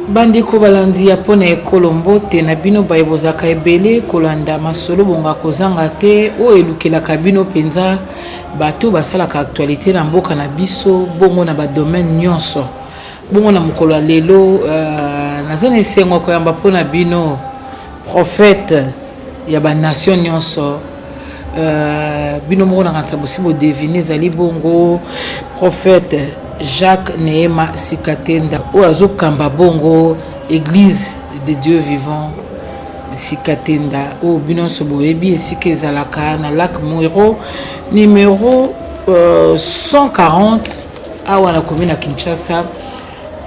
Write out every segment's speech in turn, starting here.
Bandeko balandi ya pona ekolombo te na bino bayebozaka ebele kolanda masolo bonga kozanga te o elukelaka bino penza bato basalaka actualité na mboka na biso bongo na ba domaine nyonso bongo na mokolo lelo nazana esengo koyamba pona bino prophète ya ba nation nyonso bino moko na kanisa bosibo deviner zali bongo prophète Jacques Neema Sikatenda ou azokamba bongo église de Dieu vivant Sikatenda ou binonso boyebi esika ezalaka na lac Muero numéro 140 awa na commune à Kinshasa.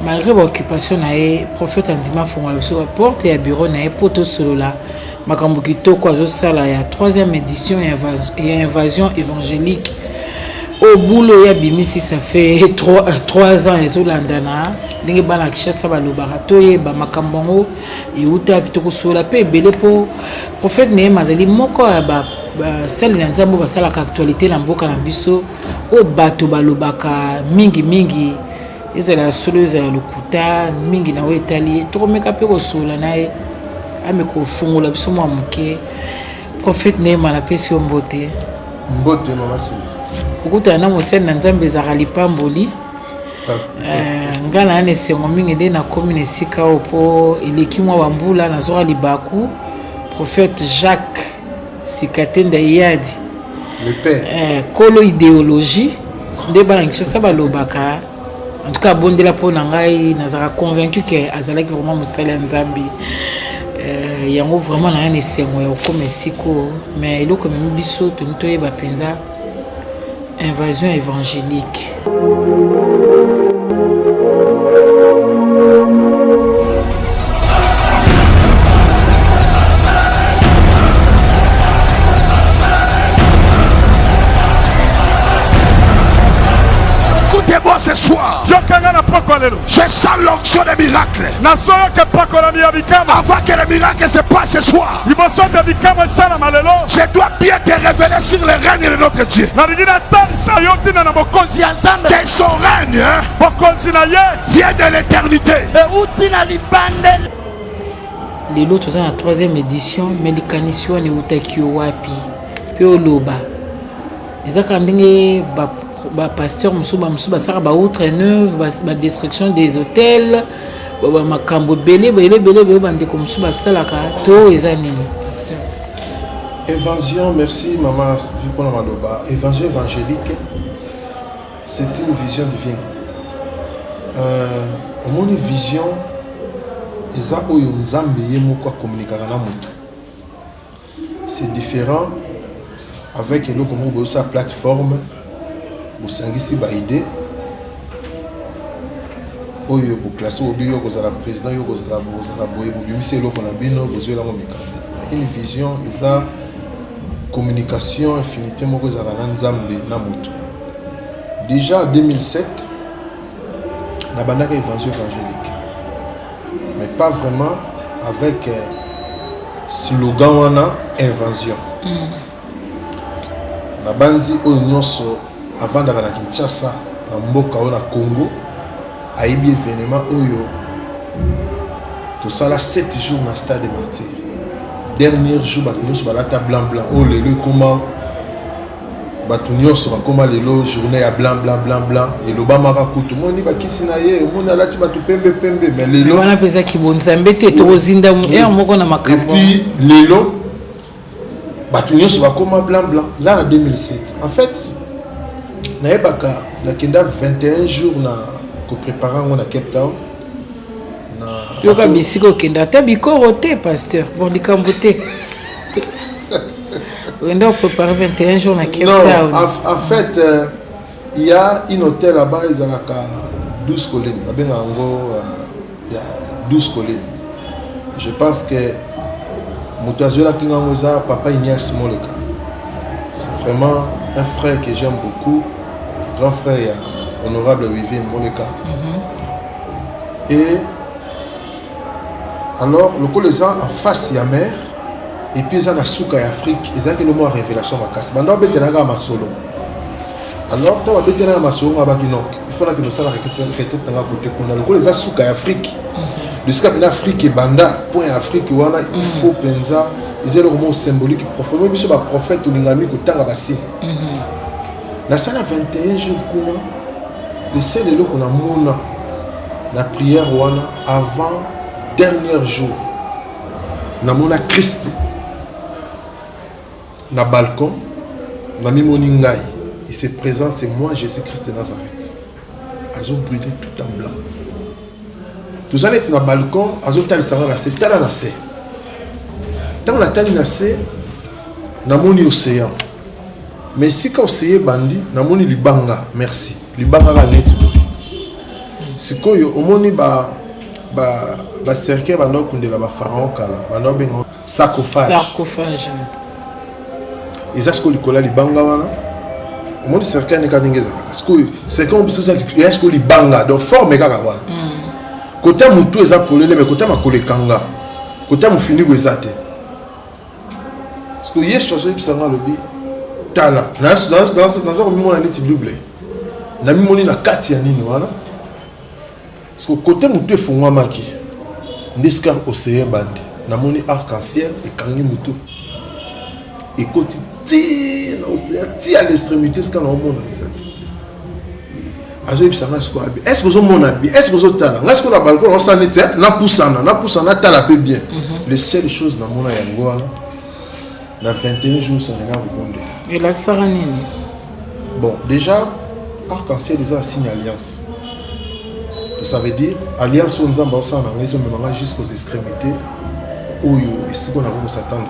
Malgré l'occupation na prophète andima fongola biso porte ya bureau na poto solola makambo kitoko azosala ya 3e édition ya invasion évangélique au boulot ya bimisi. Ça fait 3 ans ezolandana ndenge bana Kinshasa balobaka toyeba makambo ngo euta bitoko sola pe ebele po prophète Neema azali moko ya sali na nzambo basalaka actualité na mboka na biso o bato balobaka mingi ezala solo ezala lokuta mingi na etali tokomeka pe kosola naye ameko fungola biso mwa moke. Prophète Neema na pesi mbote mama si okuta na mosel na nzambe ezaka lipamboli ngana ane sengo mingi nde na commune esika opo eleki mwa bambula nazoka libaku prophète Jacques Sikatenda Yadi le père kolo idéologie nde bana Kinshasa balobaka. En tout cas bondela po na ngai nazaka convaincu que azalaki vraiment mosala ya nzambe yango vraiment na ane sengo ya okoma esiko mais eloko memi biso toni toyeba penza invasion évangélique. Écoutez-moi ce soir. Je sens l'onction des miracles. Avant que les miracles se passent ce soir, je dois bien te révéler sur le règne de notre Dieu. Que son règne vient de l'éternité. Lelo toza na 3e édition mais likanisiwa ni utaki wapi pe oloba ezaka ndenge ba pasteur musuba saka ba outre neuve ba destruction des hôtels ba makambo belé bandeko musuba salaka to eza nini pasteur? Évasion, merci maman pour la maloba. Évasion évangélique, c'est une vision divine. Mon vision eza oyo nzambe ye moko communiquer na moto. C'est différent avec eloko moko sa plateforme bosangisi ba idée oyo bo classe obi yo kozala président yo kozala boye bobimisi eloko na bino bozoela mo mikambi. Une vision eza communication infinité moko ezala na nzambe na moto. Déjà en 2007 na bandaka évasion évangélique mais pas vraiment avec slogan wana invasion. Na bandi oyo nyonso avant d'arriver à Kinshasa, na mboka na Congo, aibi événement oyo tout ça là 7 jours dans stade de martyr. Dernier jour batunyo sur la table blanc oh lelo comment batunyo sur comment lelo journée à blanc et le bamaka kutu moni ba kisina ye moni alati batu pembe mais lelo wana pesa kibonzambe te tozinda moko na makambo. Et puis lelo batunyo sur comment blanc là en 2007. En fait naebaka nakenda 21 jours na ko préparer on à Cape Town na yoka bisiko kenda ta bikoro te pasteur bon likambo te on doit préparer 21 jours na Cape Town. En fait il y a un hôtel là-bas ils ont 12 collines babenga ngo il y a 12 collines. Je pense que Moutazola Kingangoza papa Ignace Moleka c'est vraiment un frère que j'aime beaucoup, grand frère honorable Vivien Moleka. Et alors le coup les gens en face il y a mer et puis ils ont la souka Afrique ils ont que le mot révélation ma casse bando betenaga masolo. Alors toi betenaga masolo ngabaki non il faut que nous ça la retraite nga côté kuna le coup les souka Afrique de ce qu'on a Afrique et Banda point Afrique wana il faut penza ils ont le mot symbolique profond mais sur prophète ou l'ingami ko tanga basi la salle 21 jours kuna le seul là qu'on a mona la prière wana avant dernier jour na mona Christ na balcon na mimoni ngai il se présente c'est moi Jésus-Christ de Nazareth azo brûler tout en blanc tout ça est na balcon azo tali sanga na c'est tala na se tant la tali na se na moni océan mais si ka océan bandi na moni libanga merci libanga ga net sikoyo omoni ba cercle bando kundela ba pharaon kala bando benga sarcophage ils asko likola libanga wana omoni cercle ne ka ningeza parce que c'est comme biso ça asko libanga donc forme kaka wana côté mutu eza polele mais côté makole kanga côté mufini go ezate parce que yesu azo bisanga lobi tala dans un moment neti double na mimoni na kati ya nini wana parce que côté mutu efungwamaki ndiska océan bandi namoni arc-en-ciel ekangi mutu ekoti ti na océan ti à l'extrémité ce qu'on a omona azo bisanga ce quoi est-ce que vous mona bien est-ce que vous tala est-ce que la balcon on s'en était na poussana tala peu bien les seules choses na mona yango wana na 21 jours ça n'a rebondé et l'accent nini bon déjà arc-en-ciel déjà signe alliance ça veut dire alliance on nzamba ça na ngaiso memanga jusqu'aux extrémités oyo ici qu'on a voulu s'attendre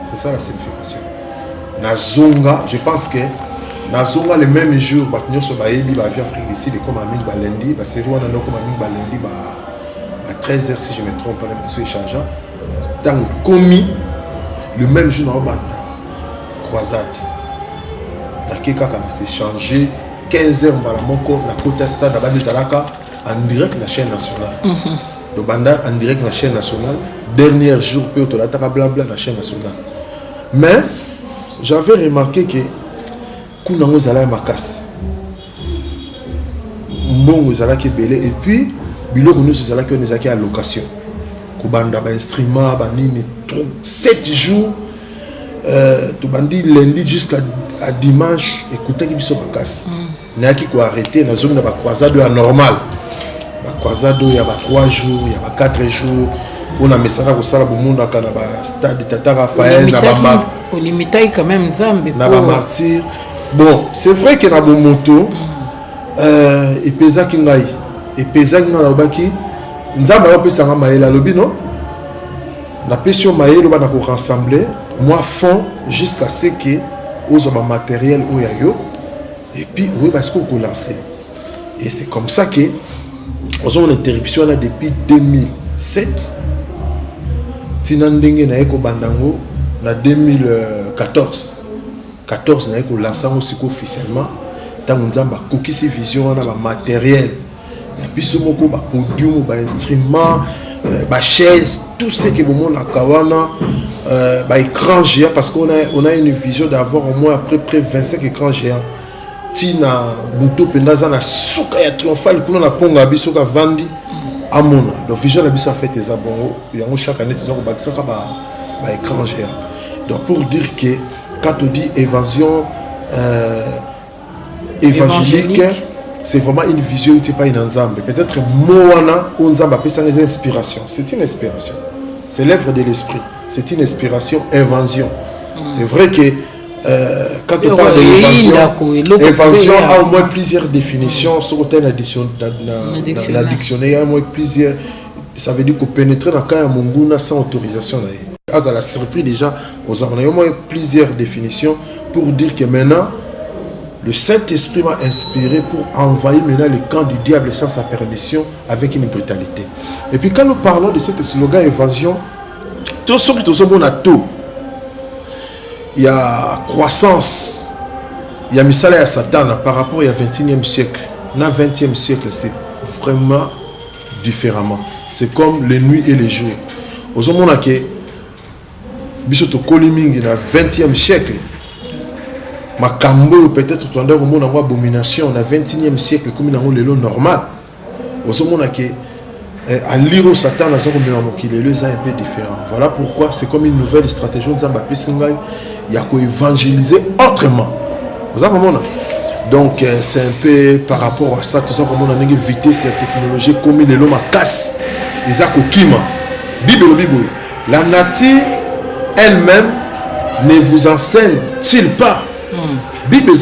c'est ça la signification na zonga je pense que na zonga le même jour batinyo so baebi ba via Afrique ici de comme aming ba lundi ba série wana no comme aming ba lundi ba 13h si je me trompe pas même sur échangeant tant commis le même jour na banda croisade la keka kana s'est changé 15h mbala moko na côté stade ba Zalaka en direct la chaîne nationale le banda en direct la chaîne nationale dernier jour peu to la taka blabla la chaîne nationale mais j'avais remarqué que kuna ngozala makasi mbongo zala ki belé et puis biloko nous zala ki on ezaki à location ko banda ba instrument ba nini 7 jours to bandi lundi jusqu'à dimanche écouter ki biso makasi na ki ko arrêter na zone na ba croisade anormal ba croisade ya ba 3 jours ya ba 4 jours on a message ko sala bomundo akana ba stade Tata Raphaël na ba au limité quand même Nzambe na ba martyr. Bon, c'est vrai que na bon moto et pesa kingai et pesa kinga na lobaki nzamba yo pesa nga maela lobi non na pesio maelo ba na ko rassembler moi fond jusqu'à ce que aux ma matériel ou ya yo et puis oui parce qu'on ko lancer et c'est comme ça que on a une interruption là depuis 2007 tinandenge na eko bandango na 2014 na eko lancer aussi officiellement tant nzamba kokisi vision na ba matériel ya biso moko ba podium ba instrument ba chaise tout ce que bon na kawana ba écran géant parce qu'on a une vision d'avoir au moins après près 25 écrans géants tina buto pendaza na suka ya triomphal kuna na ponga biso ka vandi amona donc vision la biso a fait des abongo yango chaque année tu ba bakisa ba écran géant donc pour dire que quand on dit évasion évangélique, c'est vraiment une vision où tu n'es pas une ensemble. Peut-être Moana ou Nzamba peut s'en inspiration. C'est une inspiration. C'est l'œuvre de l'esprit. C'est une inspiration, invention. C'est vrai que quand on parle de l'évasion a au moins plusieurs définitions. Sur le dictionnaire, il y a au moins plusieurs. Ça veut dire qu'on pénètre dans le cas de sans autorisation. À la surprise déjà, on a au moins plusieurs définitions pour dire que maintenant, le Saint-Esprit m'a inspiré pour envahir maintenant le camp du diable sans sa permission avec une brutalité. Et puis quand nous parlons de cet slogan évasion, tout ce qui est bon à tout, il y a croissance, il y a misala à Satan par rapport au 21e siècle. Dans le 20e siècle, c'est vraiment différemment. C'est comme les nuits et les jours. Aux hommes on que bisoto koliming dans le 20e siècle. Makambo peut-être tu as une abomination dans le 21e siècle comme dans le normal. Aux hommes on que à lire au Satan, il est un peu différent. Voilà pourquoi c'est comme une nouvelle stratégie. Il y a qu'à évangéliser autrement. Vous avez compris? Donc c'est un peu par rapport à ça, tout ça, comment on a évité cette technologie comme il est l'homme à casse. Ils ont kima. Bible. La nature elle-même ne vous enseigne-t-il pas? Bible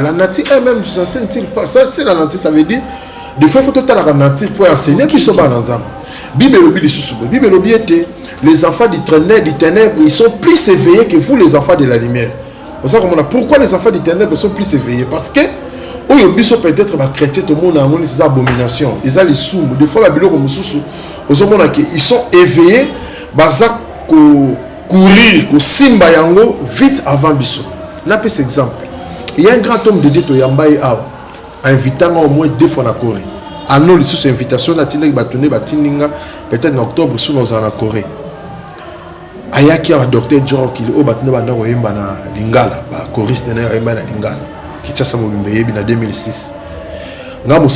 la nature elle-même ne vous enseigne-t-il pas? Ça c'est la nature, ça veut dire des fois il faut tout la nature pour enseigner qui sont dans l'ensemble. Bible était les enfants du ténèbre, ils sont plus éveillés que vous les enfants de la lumière. Pourquoi les enfants du ténèbre sont plus éveillés? Parce que ils sont peut-être chrétiens, tout le monde a des abominations, ils ont les sous, des fois ils sont éveillés, courir, simba yango vite avant biso. Là, c'est exemple. Il y a un grand homme de Dieu qui a invitant au moins 2 fois la Corée. À nous, les invitations, peut-être en octobre, sous nos en Corée. Ayaki a docteur John qui est au bâtiment de Lingala, choriste de Lingala, qui est en 2006. Nous avons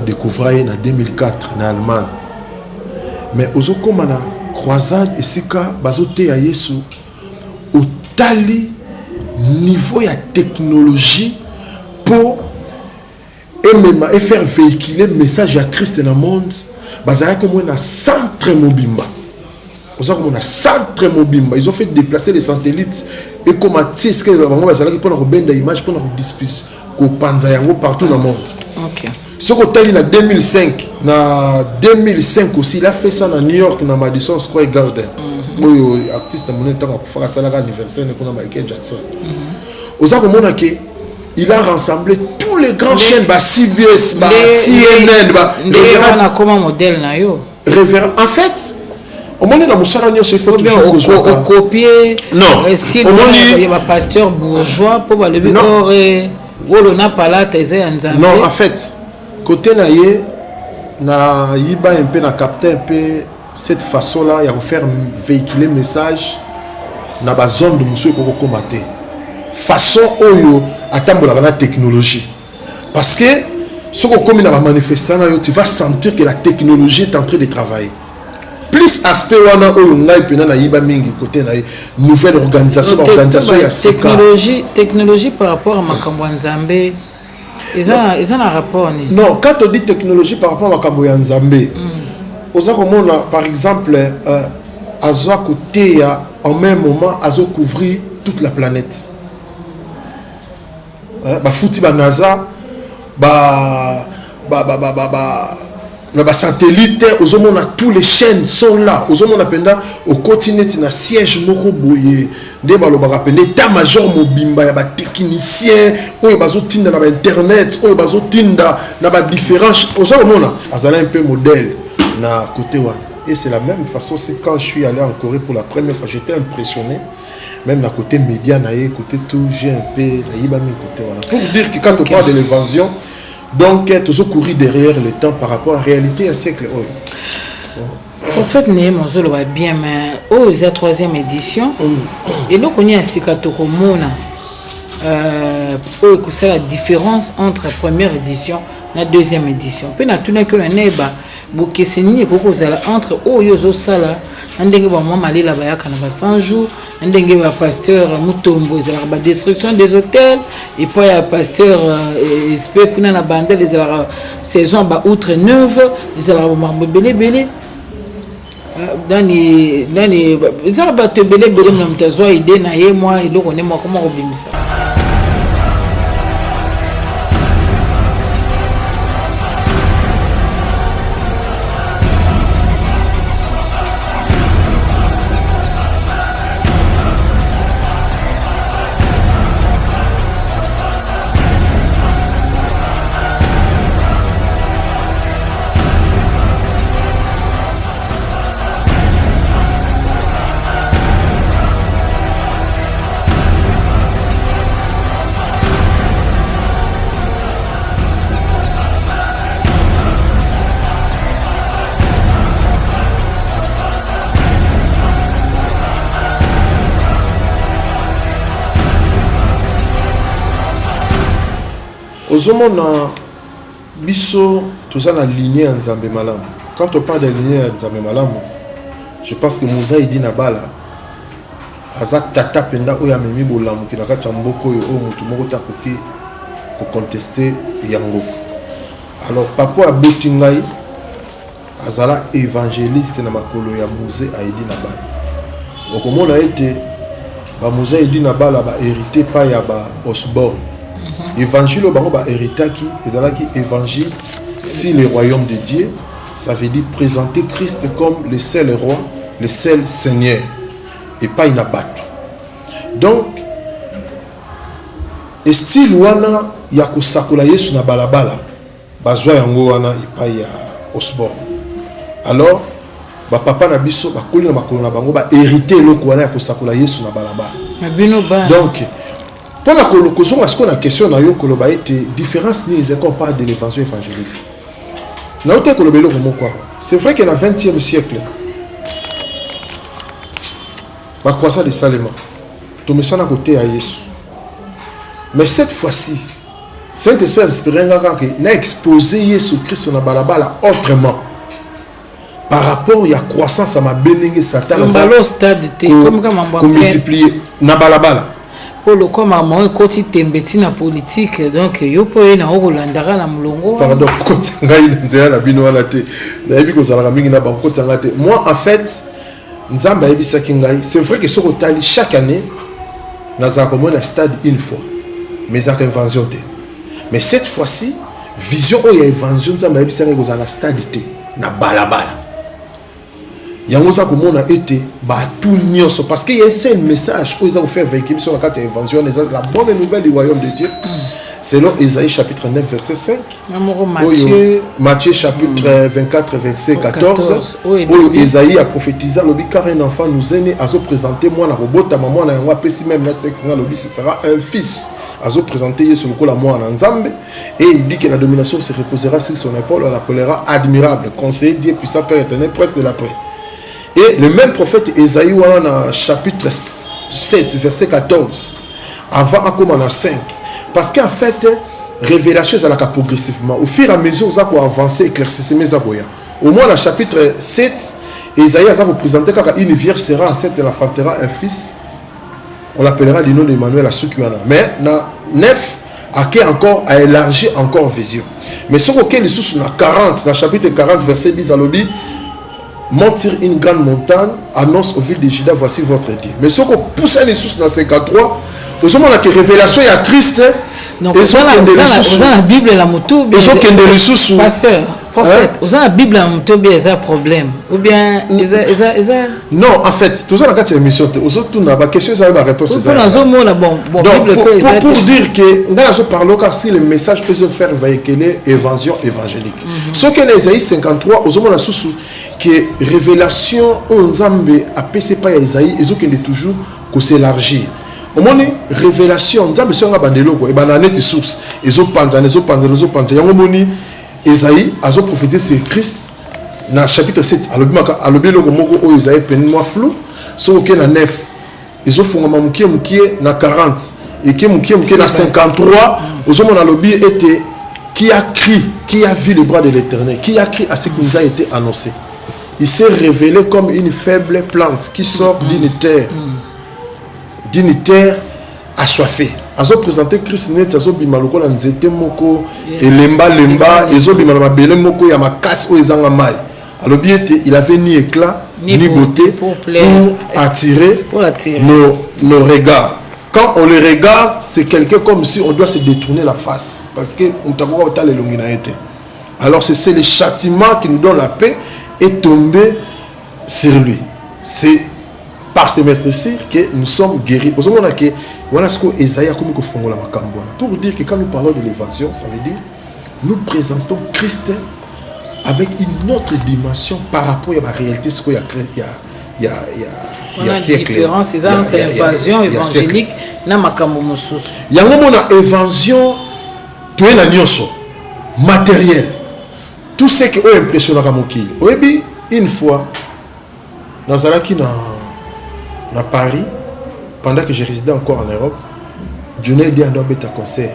découvert en 2004 en Allemagne. Mais aux comme na croisade et sika bazote ya Yesu au tali niveau ya technologie pour et faire véhiculer le message à Christ dans le monde. Bazala comme un centre mobimba. Ils ont fait déplacer les satellites et comme à tis que bazala pour nous bender image pour nous disperser partout dans le monde. OK. Ce qu'on a dit en 2005, en 2005 aussi, il a fait ça à New York, dans Madison Square Garden. Artiste pour faire ça l'anniversaire de Michael Jackson. Il a rassemblé tous les grandes chaînes, CBS, CNN. Comment modèle en fait, au moment où il faut copier le style de pasteur bourgeois pour le non, en fait, côté naïe, na yiba un peu na capter un peu cette façon là, il y a faire véhiculer message na ba zone de monsieur ko komater. Façon oyo atambola na technologie. Parce que ce qu'on comme na ba manifestant tu vas sentir que la technologie est en train de travailler. Plus aspect wana oyo ngai pena na yiba mingi côté naïe, nouvelle organisation ya technologie par rapport à makambo nzambe. Ils ont un rapport. Non, quand on dit technologie par rapport à Makambo ya Nzambe, par exemple, Azo côté en même moment, Azo couvrir toute la planète. Fouti ba NASA, satellite, tous les chaînes sont là. Au continent, il y a un siège moko boye. L'état-major mobimba, il y a des techniciens, il y a internet, il y a différents. Il y a un peu modèle na côté. Et c'est la même façon, c'est quand je suis allé en Corée pour la première fois, j'étais impressionné. Même à côté média, côté tout, j'ai un peu pour dire que quand on parle de l'évasion, donc toujours courir derrière le temps par rapport à la réalité à siècle. En fait, nous va bien, mais c'est la 3e édition. Et nous connaissons Sikato Mona. C'est la différence entre la première édition et la 2e édition. Puis nous avons que entre Oyozo Sala, ndenge ba mama lela bayaka na 100 jours, ndenge ba pasteur Mutombo la destruction des hôtels et puis ya pasteur espère kuna na bande les saison ba outre neuve, les ala ba belé dani za ba te belé na mtazo idée na ye moi iloko ne moi comment obimisa. biso tout ça na lignée en Nzambe malamu. Quand on parle de lignée en Nzambe malamu, je pense que Mozaï dit na bala aza tata penda oya memi bolamu ki na kati ya mboko oyo mutu moko ta koki ko contester yango. Alors papa aboti ngai azala évangéliste na makolo ya Mozaï aidi na bala. Okomona ete ba Mozaï aidi na bala ba hérité pa ya ba Osborne. Évangile bango ba héritaki ezalaki évangile si le royaume de Dieu, ça veut dire présenter Christ comme le seul roi, le seul seigneur et pas une abattu. Donc style wana ya kosakula Yesu na balabala bazwa yango wana epai ya Osborne. Alors ba papa na biso ba koli na makolo na bango ba hérité eloko wana ya kosakula Yesu na balabala. Donc pour la colocation, est-ce qu'on a question na yo koloba ete différence ni les qu'on parle de l'évangile évangélique. Na ote kolobelo comme quoi. C'est vrai que dans le 20e siècle ba croissance de Salema to me sana côté à Yesu. Mais cette fois-ci, cette espèce d'espérance que n'a exposé Yesu Christ na balabala autrement. Par rapport à la croissance à ma béningue Satan comme multiplier na balabala. Pour le comme à moi côté tembeti na politique donc yo po na olandaka na mulongo pardon côté ngai nzela na bino wana te na yebi ko zala mingi na ba côté ngate. Moi en fait nzamba yebisa kingai c'est vrai que sur otali chaque année naza comme un stade une fois mais ça invention te mais cette fois-ci vision o ya invention nzamba yebisa ko zala stade te na balabala yango za komona ete ba tout nyonso parce qu'il y a un seul message où ils ont fait véhiculer sur la carte d'évangile la bonne nouvelle du royaume de Dieu selon Ésaïe chapitre 9 verset 5 Matthieu chapitre 24 verset 14 où Ésaïe a prophétisé lobi car un enfant nous est né a présenté moi na robota maman na yango apesi même la sexe na lobi ce sera un fils a présenté Yesu lokola moi na Nzambe et il dit que la domination se reposera sur son épaule, on l'appellera admirable conseiller Dieu puissant Père éternel prince de la paix. Et le même prophète Ésaïe, chapitre 7, verset 14, avant à comme 5. Parce qu'en fait, révélation est progressivement. Au fur et à mesure, vous avez avancé, éclaircissement. Au moins, dans le chapitre 7, Ésaïe a représenté qu'une vierge sera enceinte, elle enfantera un fils. On l'appellera le nom d'Emmanuel à Sukuana. Mais dans 9, a élargi encore vision. Mais sur lequel les sources, dans 40, dans le chapitre 40, verset 10, à l'objet, montir une grande montagne, annonce aux villes de Juda, voici votre Dieu. Mais si on pousse les sources dans 53, nous avons la révélation, il y a Christ. Donc, vous avez la Bible et la moto. Ils ont des ressources. Pasteur, prophète, vous avez la Bible et la moto, il y a un problème. Ou bien, non, en fait, tout ça, dans la émission, vous avez la question, vous avez la réponse. Pour dire que, dans je parle si le message peut se faire véhiculer évangélique. Ce que les Isaïe 53, vous avez la source que révélation, on a passé par Isaïe, ils ont toujours s'élargir. Au moins, révélation, on a besoin de bandeloko et banane de source. Ils ont pendant. Yango moni Esaïe a prophétisé sur Christ dans chapitre 7. Alors bien le moko o Esaïe peine flou. So que na 9. Ils ont fait un na 40 et qui na 53. Aux hommes on a lobby était qui a crié, qui a vu le bras de l'Éternel, qui a crié à ce qui nous a été annoncé. Il s'est révélé comme une faible plante qui sort d'une terre assoiffée. Ils ont présenté Christ net, ils ont bima lokola nzete moko elemba ils ont bima na mabele moko ya makasi o ezanga mai. Alors bien il avait ni éclat ni beauté pour attirer nos regards. Quand on le regarde, c'est quelqu'un comme si on doit se détourner la face parce que on t'a pas le longina été. Alors c'est le châtiment qui nous donne la paix est tombé sur lui. C'est par ce maître-ci que nous sommes guéris. Voilà ce que Esaïe a commis pour dire que quand nous parlons de l'évasion, ça veut dire nous présentons Christ avec une autre dimension par rapport à la réalité ce qu'il y a siècle. Différence c'est entre l'évasion évangélique na makambo mosusu. Il y a un moment évasion tu es la nyonso matériel. Tout ce qui est impressionnant à Mokili. Oui, une fois dans à Paris, pendant que je résidais encore en Europe, Johnny dit à un concert.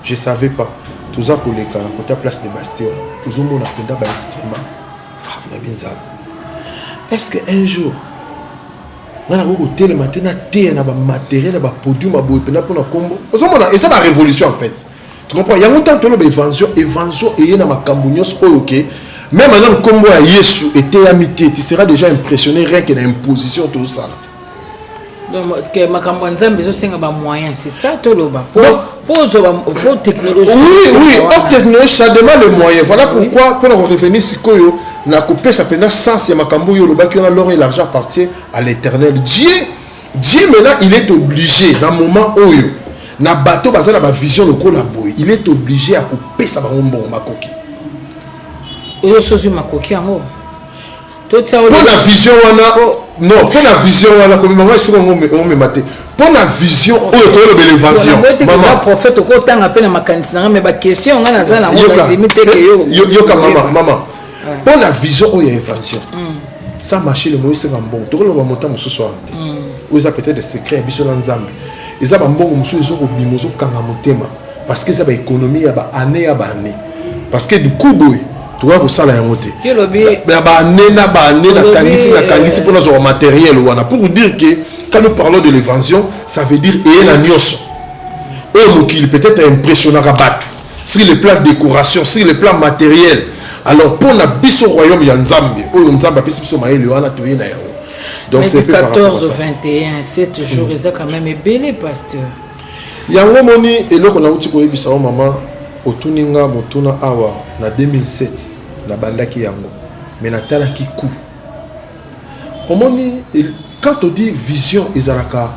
Je ne savais pas. tous à côté la place de Bastion, tous au monde a pris d'abord instrument. Est-ce qu'un jour, on a côté le matin, on a matériel, on a produit, on a pour combo. Et ça la révolution en fait. Tu comprends? Il y a longtemps que l'évasion et na makambunios ok. Même maintenant le combo à Yesu était amité, tu seras déjà impressionné rien que l'imposition tout ça. Donc que makambo nzambe zo senga ba moyen, c'est ça tout le bas. Pour technologie. Oui, en technologie ça demande le moyen. Voilà pourquoi pour revenir sur Koyo, na coupé ça pendant sens et makambo yo le bas qui on a l'or et l'argent appartient à l'Éternel. Dieu maintenant il est obligé dans le moment où na bateau bazala ba vision le collaborer, il est obligé à couper ça ba mbon makoki. Oyo sozu makoki yango. Pour la vision wana non, pour la vision wana comme maman ici on me maté. Pour la vision oyo to le l'évasion. Maman prophète ko tanga pe na makanisi na mais ba question nga na zala ngo ba zimite ke yo. Yoka maman. Pour la vision oyo évasion. Ça marcher le moïse va bon. To le ba monta musu so arrêté. Oza peut-être des secrets biso na nzambe. Eza ba mbongo musu ezo ko bimozo kanga motema parce que ça ba économie ya ba année parce que du coup boy tu vois que ça la monté ba année na kangisi pour nos matériel wana pour dire que quand nous parlons de l'évasion ça veut dire et la nyos qu'il peut-être impressionnant rabat sur le plan décoration sur le plan matériel alors pour na biso royaume ya nzambe nzambe apesi biso maele wana to yena ya. Donc c'est 14 21 7 jours ils ont quand même belé pasteur. Yango moni eloko na uti ko yebisa o mama otuninga motuna awa na 2007 na bandaki yango mais na tala ki coup. Omoni quand on dit vision ezalaka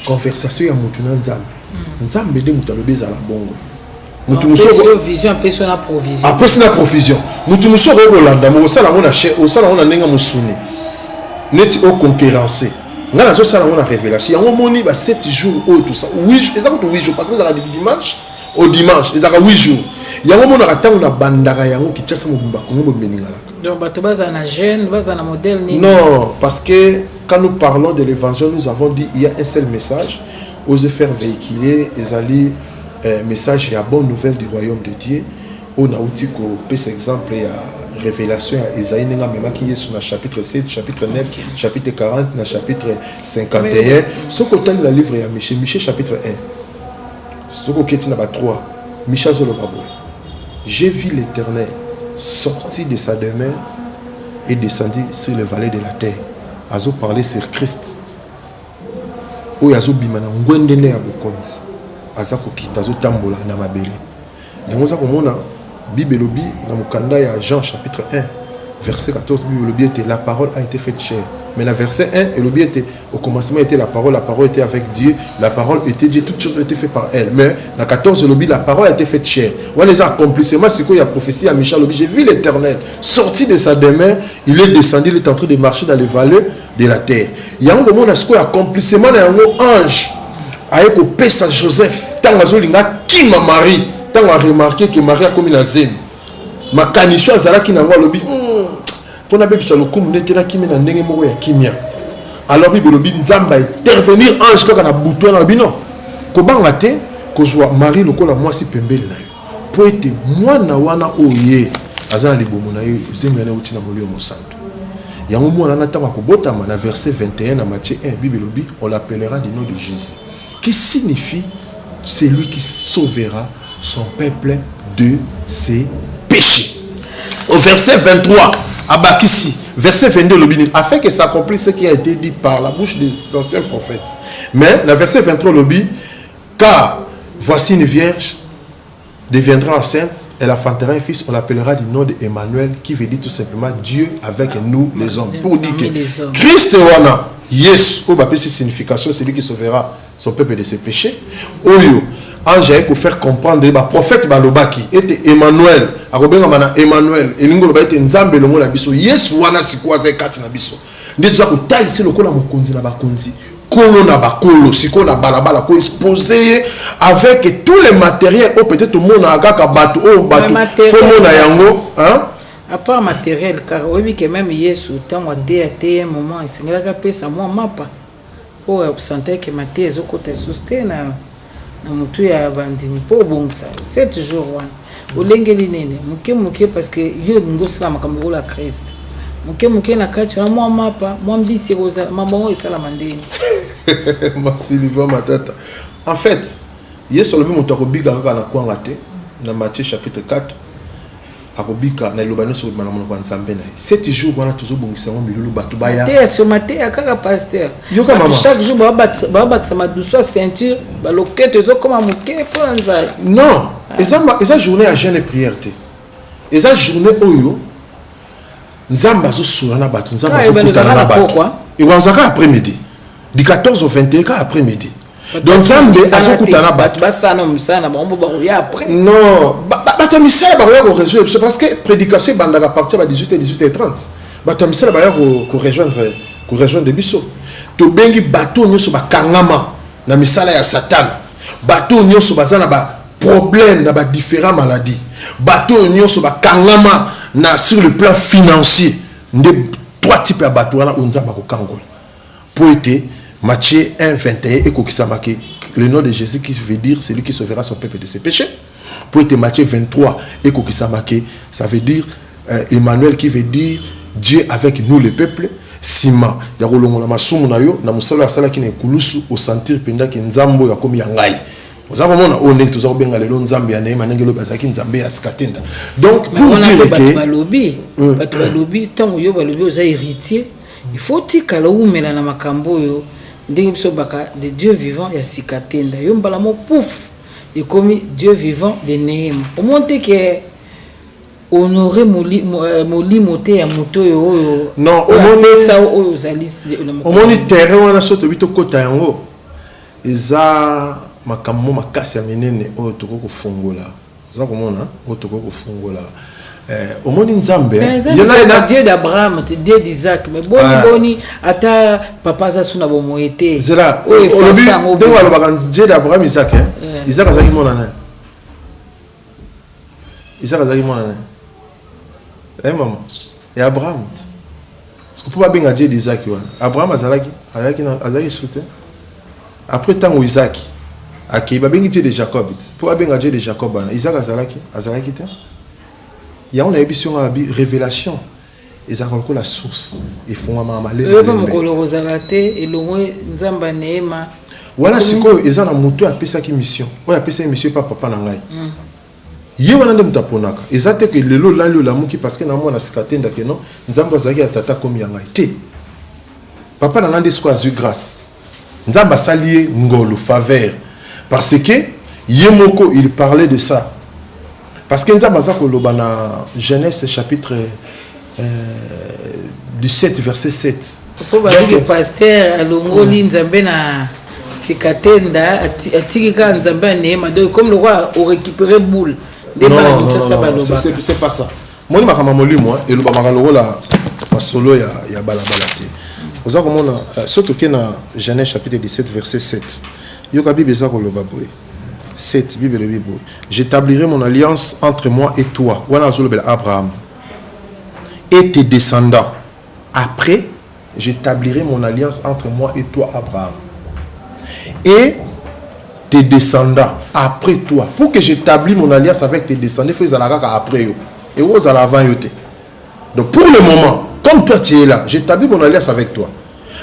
conversation ya motuna nzambe. Nzambe de mutalobe ezala bongo. Mutu muso vision peso na provision. Après c'est la provision. Mutu muso ko Rolanda mo sala ngona che o sala ngona nenga musuni. Net au concurrencé. Nga na zo sala ngona révélation. Yango moni ba 7 jours ou tout ça. Oui, ezaka 8 jours parce que ça du dimanche au dimanche, ezaka 8 jours. Yango mona katanga na bandaka yango ki tshasa mobimba ko mo beningala. Donc bato baza na jeune, baza na modèle ni. Non, parce que quand nous parlons de l'évangile, nous avons dit il y a un seul message, oser faire véhiculer ezali message et bonne nouvelle du royaume de Dieu. On a outil ko par exemple il y a révélation à Isaïe nenga mema qui est sur le chapitre 7, chapitre 9, chapitre 40, le chapitre 51. Ce côté le livre à Michée chapitre 1. Ce côté na ba 3. Michée zo le babo. J'ai vu l'Éternel sorti de sa demeure et descendu sur le vallée de la terre. Azo parler sur Christ. O yazo bimana ngwendene ya bokonzi. Azako kitazo tambola na mabele. Yango za komona Bible lobi dans Mukanda ya Jean chapitre 1 verset 14 Bible lobi était la parole a été faite chair. Mais le verset 1 et lobi était au commencement était la parole était avec Dieu, la parole était Dieu, toutes choses étaient faites par elle. Mais la 14 lobi la parole a été faite chair. On les accomplissements c'est quoi il y a prophétie à Michel lobi j'ai vu l'Éternel sorti de sa demeure, il est descendu, il est en train de marcher dans les vallées de la terre. Il y a un moment où il y a accomplissement d'un ange avec au pesa Joseph tant azolinga kima Marie. Tant on a remarqué que Marie a commis la zème. Ma canisho azala qui n'a pas lobby. Pour na bébé ça le coup n'était là qui mène en ndenge moko ya kimia. Alors bible lobby nzamba intervenir ange quand na bouton na bino. Ko banga te ko zwa Marie lokola mwasi pembele na yo. Po ete mwana wana oye azala libomo na yo zème na uti na molio mosanto. Yango mwana na tanga ko botama na verset 21 na Matthieu 1 bible lobby on l'appellera du nom de Jésus. Qui signifie c'est lui qui sauvera son peuple de ses péchés. Au verset 23, Abakissi, verset 22, afin que s'accomplisse ce qui a été dit par la bouche des anciens prophètes. Mais le verset 23, car voici une vierge deviendra enceinte, elle enfantera un fils, on l'appellera du nom d'Emmanuel, qui veut dire tout simplement Dieu avec nous les hommes. Pour dire que Christ wana, yes, au baptême signification, c'est lui qui sauvera son peuple de ses péchés. Oyo, ange pour faire comprendre le prophète balobaki était Emmanuel akobenga mana Emmanuel elingo loba était nzambe longo na biso Yesu wana sikwa ze kati na biso ndito za kotalisa lokola mokonzi na bakonzi kolo na bakolo siko na balabala ko exposer avec tous les matériels ou peut-être tout monde a kaka bato o bato pour mona yango hein à part matériel car oui que même Yesu tant wa té moment il s'engala pesa moi mapa pour sentir que Matthieu ezoko te soutenir na mutu ya bandimi po bongsa 7 jours wana olengeli nene muke parce que yo ngosala makambo la Christ muke na kati na mwa mapa mwa mbisi koza mambo esala mandeni. Merci Livre Matata. En fait, yeso lobi moto akobika kaka na kwanga te na Matthieu chapitre 4 akobika na lobano so bana monoko nzambe na 7 jours wana tozobongisa ngo milulu batu baya te so maté akaka pasteur yoka mama chaque jour ba sa madouso ceinture ba loketo zo comme muke pour nzala non eza journée à jeûne et prière te eza journée oyo nzamba zo sula na batu nzamba zo kutana na batu et wanzaka après midi du 14 au 21 après midi. Donc Nzambe azokutana batu basana musana bombo bakoya après non bato misala bakoya ko résoudre c'est parce que prédication bandaka partir à 18h30 bato misala bakoya ko rejoindre biso to bengi bato nyoso bakangama na misala ya Satan bato nyoso bazana ba problème na ba différents maladies bato nyoso bakangama na sur le plan financier nde trois types ya bato wana onzamba ko kangola pour être Matthieu 1:21 et Kokisamake, le nom de Jésus qui veut dire celui qui sauvera son peuple de ses péchés. Pour être Matthieu 23 et Kokisamake, ça veut dire Emmanuel qui veut dire Dieu avec nous le peuple. Sima, ya kolongola masumu na yo na musala sala ki na kulusu au sentir penda ki nzambo ya komi yangai. Oza komona o ndenge toza kobenga lelo nzambe ya neema ndenge lo bazaki nzambe ya skatenda. Donc pour dire que balobi tango yo balobi oza héritier, il faut tikala umela na makambo yo. Ndenge biso baka de Dieu vivant ya sikatenda yo mbala mo pouf et comme Dieu vivant de Neema au monte que honorer moli moté ya moto yo non au monde ça oyo zalis au monde terrain wana soto bito kota yango eza makambo makasi ya menene oyo toko fungola za komona oyo toko fungola au monde Nzambe il y a Dieu d'Abraham, Dieu d'Isaac mais boni ata papa za suna bo moete zela de walo bakan Dieu d'Abraham Isaac Isaac azaki mona na Isaac azaki mona na maman et Abraham est-ce que pas benga Dieu d'Isaac wana Abraham azaki soute après tango Isaac aki ba bengi Dieu de Jacob pour benga Dieu de Jacob Isaac azalaki te. Il y a une émission à révélation. Et ça raconte la source. Ils font un malé. Voilà ce que ils ont un moto à payer ça qui mission. Ouais, à payer ça mission pas papa nangai. Yé wana ndem taponaka. Ezate que lelo la lo la muki parce que na mona sikatenda que non. Nzamba zaki atata comme yangai. Te. Papa nangande sko azu grâce. Nzamba salié ngolo faveur. Parce que Yemoko il parlait de ça. Parce que nous avons dans Genèse chapitre 17 verset 7. Le pasteur alongoli nzambe na sikatenda atikika nzambe neema donc comme le roi au récupérer boule de bala c'est pas ça. Moi ma kama molimo et le bamaka lokola masolo ya balabala te. Vous avez comment surtout que dans Genèse chapitre 17 verset 7. Yoka bible za ko loba boy. 7 Bible. J'établirai mon alliance entre moi et toi. Abraham. Et tes descendants. Après, j'établirai mon alliance entre moi et toi, Abraham. Et tes descendants après toi. Pour que j'établisse mon alliance avec tes descendants, il faut que après eux. Et vous allez avant eux. Donc pour le moment, comme toi tu es là, j'établis mon alliance avec toi.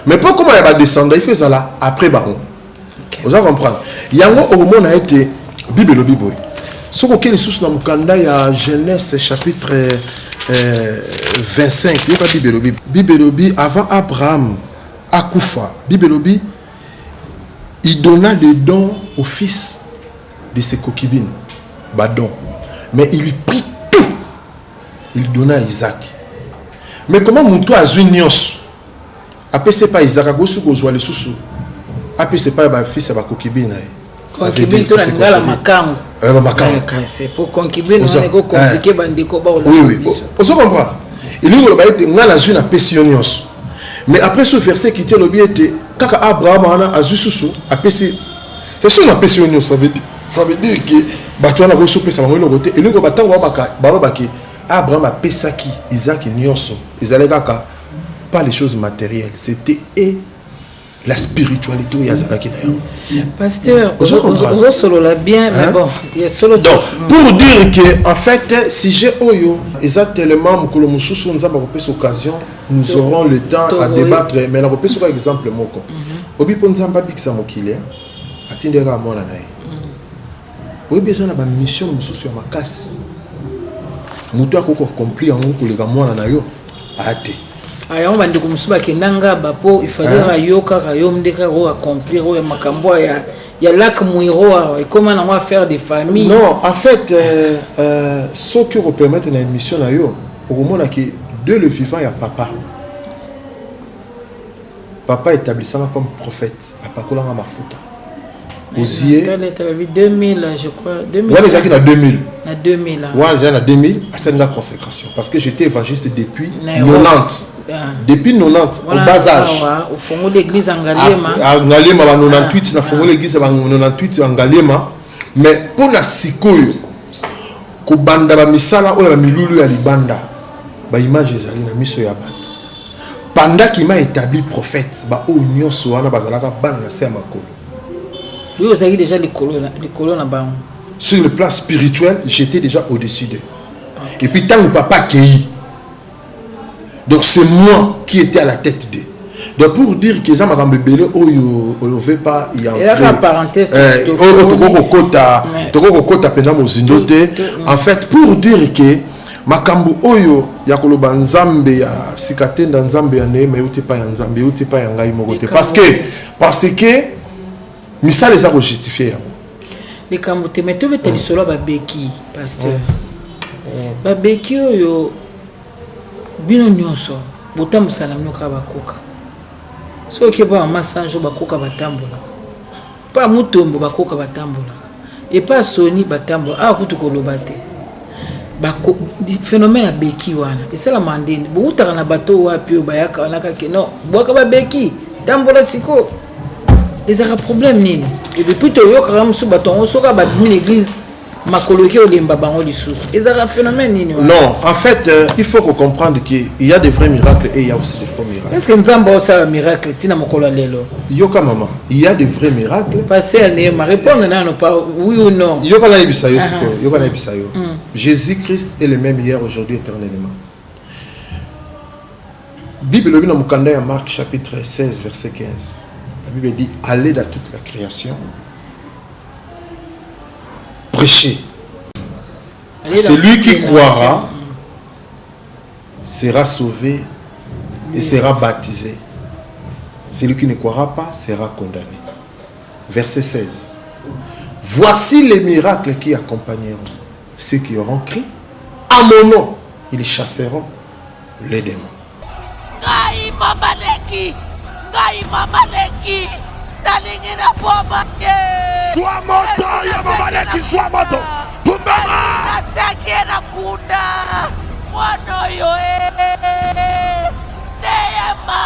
Mais pour comment il y a des descendants, il faut que ça après Baron. Vous allez comprendre. Yango Ormon a été Bible. Ce qu'on est sous la ya Genèse chapitre 25. Bible avant Abraham Akoufa. Bible il donna le don au fils de ses concubines. Badon. Mais il prit tout. Il donna à Isaac. Mais comment mon toit a zunios? Après c'est pas Isaac. Gosu gozwa le sous. Après c'est pas le fils de concubine. Concubine to la ngala makango. C'est pour concubine on est compliqué bandiko ba oui. On se comprend. Il lui a dit ngala zuna pesionios. Mais après ce verset qui tient le biais était kaka Abraham ana azususu apesi. C'est sûr na pesionios ça veut dire que batwana go souper ça va le côté et lui go batango ba baki Abraham a pesaki Isaac nyonso. Ils allaient kaka pas les choses matérielles, c'était la spiritualité ya zalaki na yo. Pasteur, vous solo la bien, mais bon, il y a solo. Donc, pour dire que en fait, si j'ai oyo, exactement mukolo mususu nzamba ko pesa occasion, nous aurons le temps à débattre, mais la ko pesa par exemple moko. Obi po nzamba bikisa mokile, atindera mona na ye. Obi besoin na ba mission mususu ya makasi. Mutu akoko accomplir en koleka mona na yo, ate. Ayamo bandiko musuba kendanga bapo il fallait rayoka rayomdeka ro accomplir ro makambo ya lac muiro et comment on va faire des familles. Non, en fait ce qui vous permet une émission na yo au moment que de le vivant il y a papa établissant comme prophète à pakola mafuta Osier 2000 je crois 2000. Ouais, les acquis en 2000. En 2000. Ouais, j'ai en 2000 à cette consécration parce que j'étais évangéliste depuis 90. Depuis 90 au bas âge. Au fond de l'église en Galema. En Galema 98 na fond de l'église en 98 en Galema mais pour la sikoyo ko banda ba misala oyo ba milulu ya libanda ba image ezali na miso ya bato. Pendant qu'il m'a établi prophète ba o nyonso wana bazalaka bana na se makolo. Lui vous avez déjà les colons là-bas. Sur le plan spirituel, j'étais déjà au-dessus d'eux. Okay. Et puis tant que papa Kei. Donc c'est moi qui étais à la tête d'eux. Donc pour dire que ça m'a rembellé, on ne veut pas y entrer. Et là, parenthèse, en fait, pour dire que makambu oyo ya koloba nzambe ya sikatenda nzambe ya neema yote pa ya nzambe yote pa ya ngai mokote parce que misala eza ko justifier yango. Les kambote meto beteli solo ba beki pasteur. Ba beki oyo bino nyonso botamu salam noka bakoka. So ke ba masanjo bakoka batambola. Pa mutombo bakoka batambola. Et pas soni batambola. Ah kutu koloba te. Bako phénomène beki wana. Et ça la mandine. Boutaka na bato wapi bayaka wana ka non. Boka ba beki tambola siko. Les autres problèmes nini et depuis to yo quand sous bâton on sera battu l'église ma coloqué au limba bango du sous les autres phénomènes nini. Non, en fait il faut qu'on comprenne qu'il y a des vrais miracles et il y a aussi des faux miracles. Est-ce que nzamba ça un miracle tina mokolo lelo yoka maman il y a des vrais miracles passer à ma répondre non pas oui ou non yoka na ibisa yo siko yoka na ibisa yo Jésus-Christ est le même hier aujourd'hui éternellement. Bible le dans mukanda ya Marc chapitre 16 verset 15. La Bible dit, allez dans toute la création, prêchez. Celui qui croira sera sauvé et sera baptisé. Celui qui ne croira pas sera condamné. Verset 16. Voici les miracles qui accompagneront ceux qui auront crié. À mon nom, ils chasseront les démons. Ngai mama leki nalingi na bomba Sois moto ya mama leki sois moto tumbama natakie na kunda mwana yo neema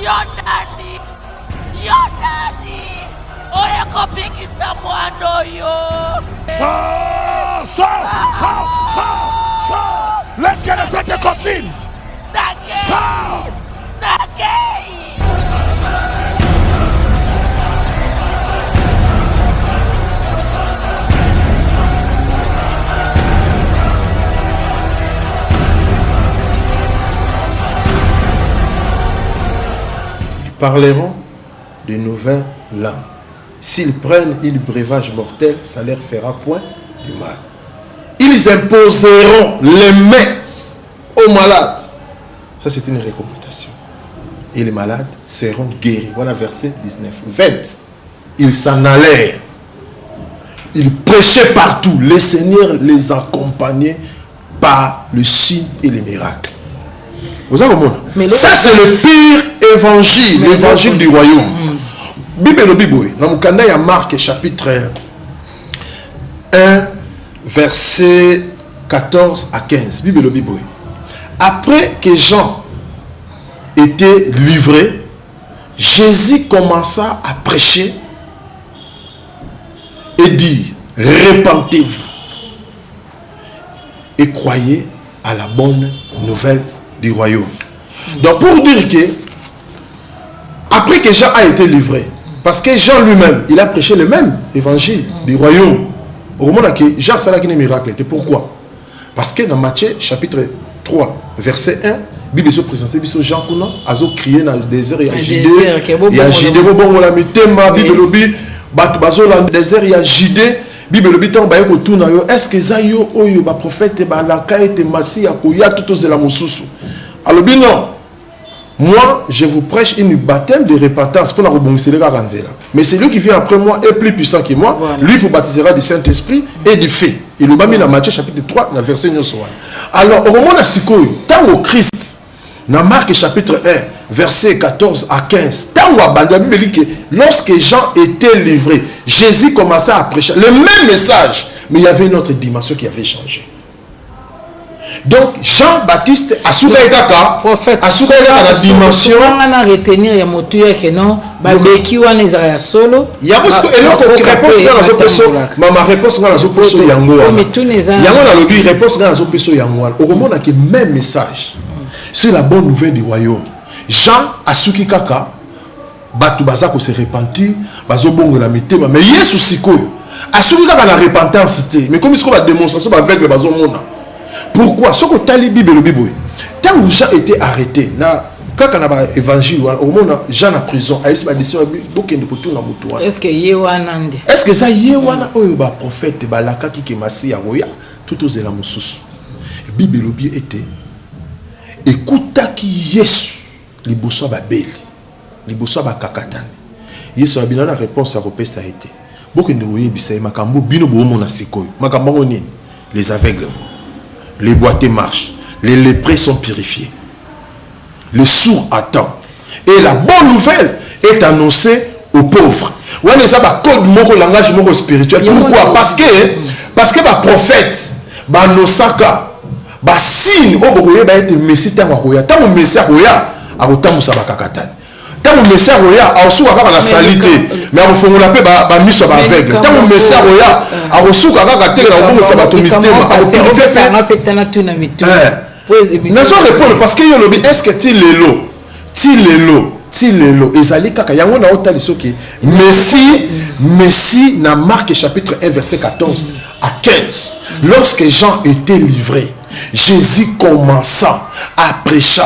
yonani oya kopikisa mwana yo so let's get a fête cosine Ils parleront de nouvelles langues. S'ils prennent un breuvage mortel, ça leur fera point de mal. Ils imposeront les mains aux malades. Ça, c'est une recommandation. Et les malades seront guéris. Voilà verset 19. 20. Ils s'en allèrent. Ils prêchaient partout. Les seigneurs les accompagnaient par le signe et les miracles. Vous avez compris? Ça, c'est le pire évangile, l'évangile du royaume. Bible le Bible. Dans le Canada, il y a Marc chapitre 1, verset 14 à 15. Bible le Bible. Après que Jean était livré, Jésus commença à prêcher et dire, répentez-vous et croyez à la bonne nouvelle du royaume. Donc pour dire que après que Jean a été livré, parce que Jean lui-même, il a prêché le même évangile du royaume. Au moment où Jean a fait un miracle, c'était pourquoi? Parce que dans Matthieu chapitre 3, verset 1, la Bible se présente, Jean a crié dans le désert, il y a Judée, il y a Judée, il y a Mitema, Bible lobi, dans le désert, il y a Judée, Bible lobi, est-ce que Zayo, Oyo, le prophète, la Kaete, Massi, Akoya, tout ça, la Moussoussou. Alors, non. Moi, je vous prêche une baptême de repentance pour la rebondir les garantir. Mais celui qui vient après moi est plus puissant que moi. Voilà. Lui vous baptisera du Saint-Esprit et du feu. Il l'a mis dans Matthieu chapitre 3, dans verset 9. Alors, au moment de tant au Christ, dans Marc chapitre 1, verset 14 à 15, tant la Bible dit que lorsque Jean était livré, Jésus commençait à prêcher le même message, mais il y avait une autre dimension qui avait changé. Donc Jean-Baptiste a souka kaka prophète a souka kaka la dimension on a retenir ya motuya que non ba beki wana ezala solo ya parce que eloko réponse dans la zopeso mama réponse dans la zopeso yango yango na lobi réponse dans la zopeso yango au moment que même message c'est la bonne nouvelle du royaume. Jean a souki kaka batu baza ko se repentir bazo bongo la mitema mais Yesu sikoyo a souki kaka la repentance mais comme ce qu'on va démonstration avec le bazo mona. Pourquoi? Ce que tu as lu Bible, tant que Jean était arrêté, quand on a évangile, au moment Jean en prison, est-ce que ça y est un prophète, balaka qui massi à roya, tout aux éléments sous. Bible était écouta qui Yesu, liboso ba beli, liboso ba kakatani. Yesu a bien la réponse à repé ça a été. Beaucoup de royé bisay makambo bino bo mona sikoyo. Makambo nini? Les aveugles vous. Les boiteux marchent, les lépreux sont purifiés, les sourds attendent. Et la bonne nouvelle est annoncée aux pauvres. On a un code moko langage moko spirituel. Pourquoi? Parce que les prophètes, les nosaka, les signes, les été messie tant que messie a autant musaba kakatan. Tant que messie a reçu la salité, mais on fait la paix, bah mis sur aveugle. Tant que messie a reçu la télé, on va musaba tomiste, Nazo répondre parce que yo est-ce que ti lelo ezali kaka yango na otali soki Messie na Marc chapitre 1 verset 14 à 15 lorsque Jean était livré Jésus commença à prêcher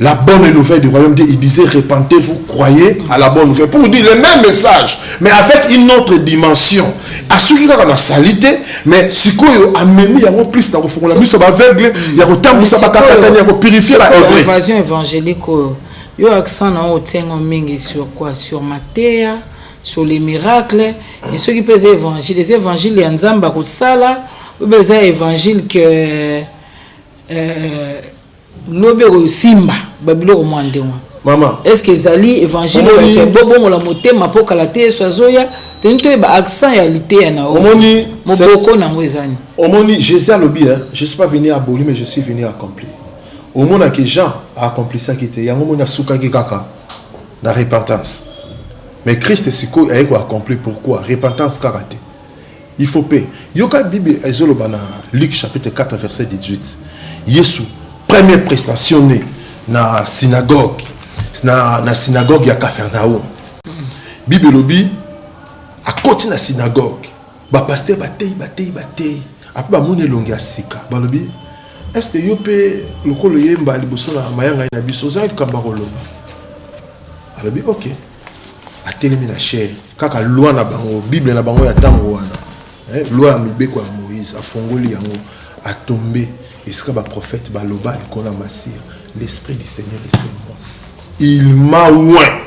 la bonne nouvelle du royaume. Il disait repentez-vous, croyez à la bonne nouvelle pour dire le même message mais avec une autre dimension à ceux qui ont la salité mais si quoi a mené il y a plus dans le la mise aveugle il y a autant pour ça il y a purifier la évasion évangélique yo accent na otengo mingi sur quoi sur Matthieu sur les miracles et ceux qui peuvent évangile les évangiles ya nzamba ko sala ou les évangiles que l'obéro simba babilo komande wa maman est-ce que zali évangile que bobo la motema poka la te sozoya tento ba accent ya lité na omoni moboko na ngwezani omoni Jésus a lobi je suis pas venu abolir mais je suis venu accomplir au moment que Jean a accompli ça qui était yango mona suka ki kaka na repentance mais Christ siko a accompli pourquoi repentance karaté il faut paix yoka bible ezoloba na Luc chapitre 4 verset 18 Yesu première prestation na synagogue na synagogue ya Capernaum Bible lobi a côté na synagogue ba pasteur batei après ba mone longa sika ba lobi est-ce que yo pe lokolo yemba liboso na mayanga na biso za kamba koloba alobi OK atelemi na chair kaka loi na bango Bible na bango ya tango wana loi ya mibeko ya Moïse afongoli yango a tombé. Et ce que le prophète Baloba l'esprit du Seigneur est sur moi. Il m'a oint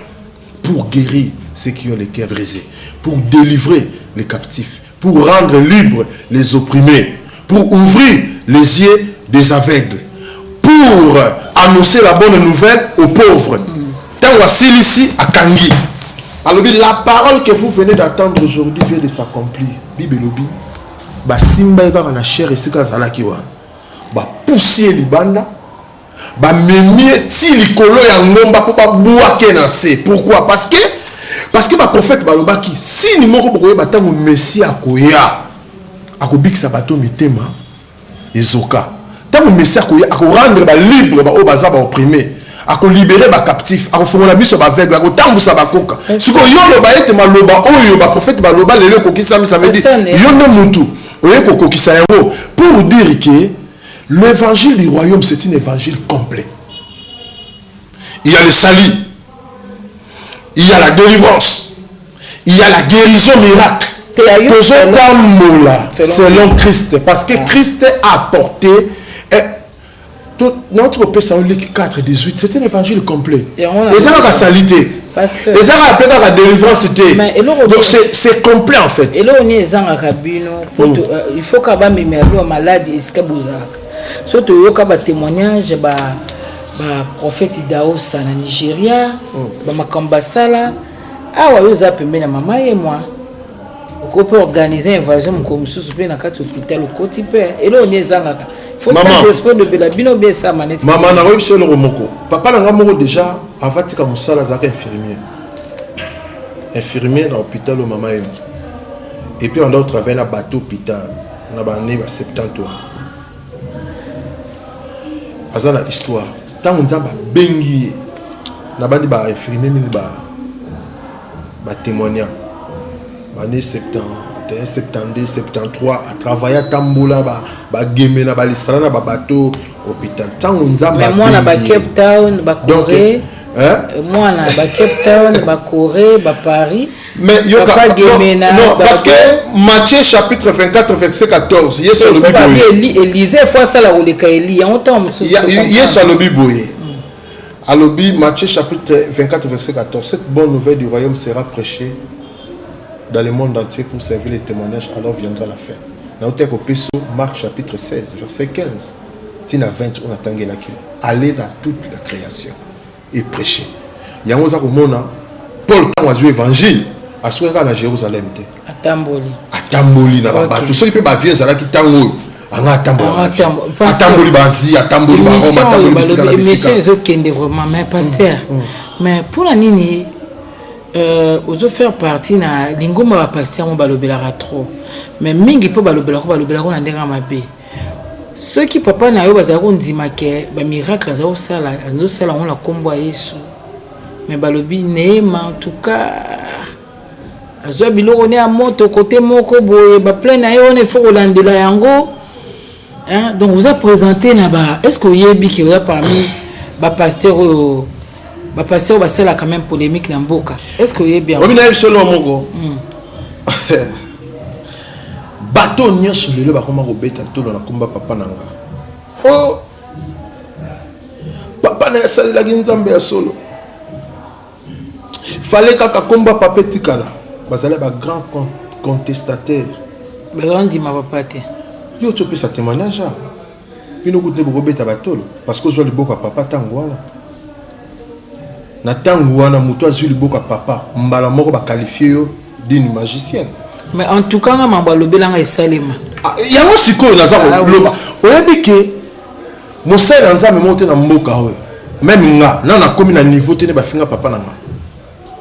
pour guérir ceux qui ont les cœurs brisés, pour délivrer les captifs, pour rendre libres les opprimés, pour ouvrir les yeux des aveugles, pour annoncer la bonne nouvelle aux pauvres. Tant voici ici à Kangi. Alors la parole que vous venez d'attendre aujourd'hui vient de s'accomplir. Bible lobi, ba simba eka na chair esika zalakiwa. Ba pousser libanda ba memie ti likolo ya ngomba po ba buake na se. Pourquoi? Parce que ba prophète balobaki si ni moko bokoye batango messie akoya akobikisa bato mitema ezoka tango messie akoya akorendre ba libre ba o baza ba opprimé ako libérer ba captif ako fongola biso ba aveugle ako tambusa ba koka siko yo lo ba ete maloba oyo ba prophète ba loba lelo kokisa ça veut dire yo ndo mutu oyo kokokisa yango pour dire que l'évangile du royaume c'est un évangile complet. Il y a le salut, il y a la délivrance, il y a la guérison miracle. Selon Christ, parce que Christ a apporté notre Pessah 4, 18, c'est un évangile complet. Et ça a la salité. Et ça a appelé la délivrance. Donc c'est complet en fait. Et là on est il faut qu'il y ait des malades et surtout il y a des témoignages ba prophète Idaosa na Nigeria, ba Makambasala, awa yo za pembe na mama et moi. On peut organiser une invasion comme sous na kati hôpital au côté père. Et là on est zanga. Faut ça l'esprit de Belabino be ça manette. Maman na rebi sur le romoko. Papa na ngamoko déjà avati ka musala za infirmier. Infirmier dans l'hôpital au maman et moi. Et puis on doit travailler na bateau hôpital. On a bané ba 70 ans. Azana histoire. Tant on a bengi na bandi ba infirmier mingi ba témoignant. Année 71, 72, 73 à travailler à Tamboula ba game na ba lisala na ba bateau hôpital. Tant on a mais moi na ba Cape Town ba Corée. Moi na ba Cape Town ba Corée ba Paris. Mais non, parce que Matthieu chapitre 24 verset 14, il y a sur le Bible. Élisée fois ça la oleka Eli, on tombe il y a sur le Bible. Alors Matthieu chapitre 24 verset 14, cette bonne nouvelle du royaume sera prêchée dans le monde entier pour servir les témoignages, alors viendra la fin. Dans le Marc chapitre 16 verset 15, Tina 20 on attend là qui aller dans toute la création et prêcher. Il y a un mona Paul quand on a évangile à soir à Jérusalem atamboli na ba tout ça il peut ba vieux zala ki tango anga atamboli banzi atamboli ba Rome atamboli bisika na bisika mais c'est kende vraiment mais pasteur mais pour la nini ozo faire partie na lingoma ba pasteur mo balobela trop mais mingi po balobela ko na ndenga mabe ceux qui papa na yo bazala ko ndima ke ba miracle za osala azo sala on la kombo Yesu mais balobi neema en tout cas azo biloko ne a moto côté moko boye ba plein na yo ne faut landela yango hein donc vous a présenté na ba est-ce que yebi ki oza parmi ba pasteur ba sala quand même polémique na mboka est-ce que yebi obi na solo moko bato nyonso lelo ba koma ko beta tolo na komba papa nanga oh papa na sala la nzambe ya solo fallait kaka komba papa tikala bazala ba grand contestataire belondi ma papa te yo tu peux ça témoignage ino kote boko beta batolo parce que zo liboko papa tangwana na tangwana muto azuli liboko papa mbala moko ba qualifier yo d'une magicienne mais en tout cas na mamba lobelanga esalema yango sikoyo naza ko loba oyebi ke mosala nzambe mote na mboka oyo même nga na komi na niveau te ne ba finga papa nanga.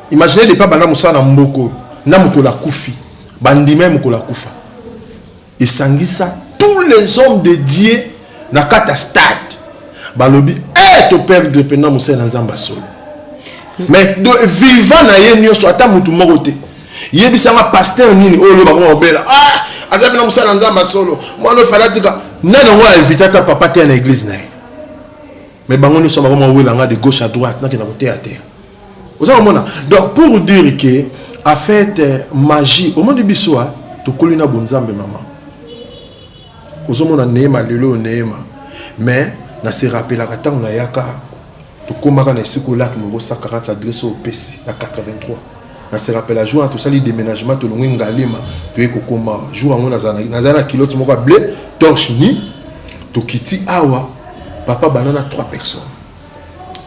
Imaginez les pas bana musana mboko na mukola kufi bandi même mukola kufa et sangisa tous les hommes de Dieu na kata stade balobi to perdre pendant musana nzamba solo mais vivant na ye nyoso ata mutu moko te yebisanga pasteur nini o lo ba ko obela azabi na musana nzamba solo mwana falatika nana wa inviter ta papa te na église na mais bango nyoso ba ko mawela de gauche à droite na ke na côté à terre. Vous avez donc pour dire que en fait magie au monde de Bissoa to kolina bonzambe maman. Vous avez neema lelo neema mais na se rappelle la temps na yaka to komaka na sikola ki numéro 140 adresse au PC na 83. Na se rappelle la jour tout ça les déménagement to longi ngalema to ekokoma jour ngo na zana kilote moko blé torche ni to kiti awa papa banana 3 personnes.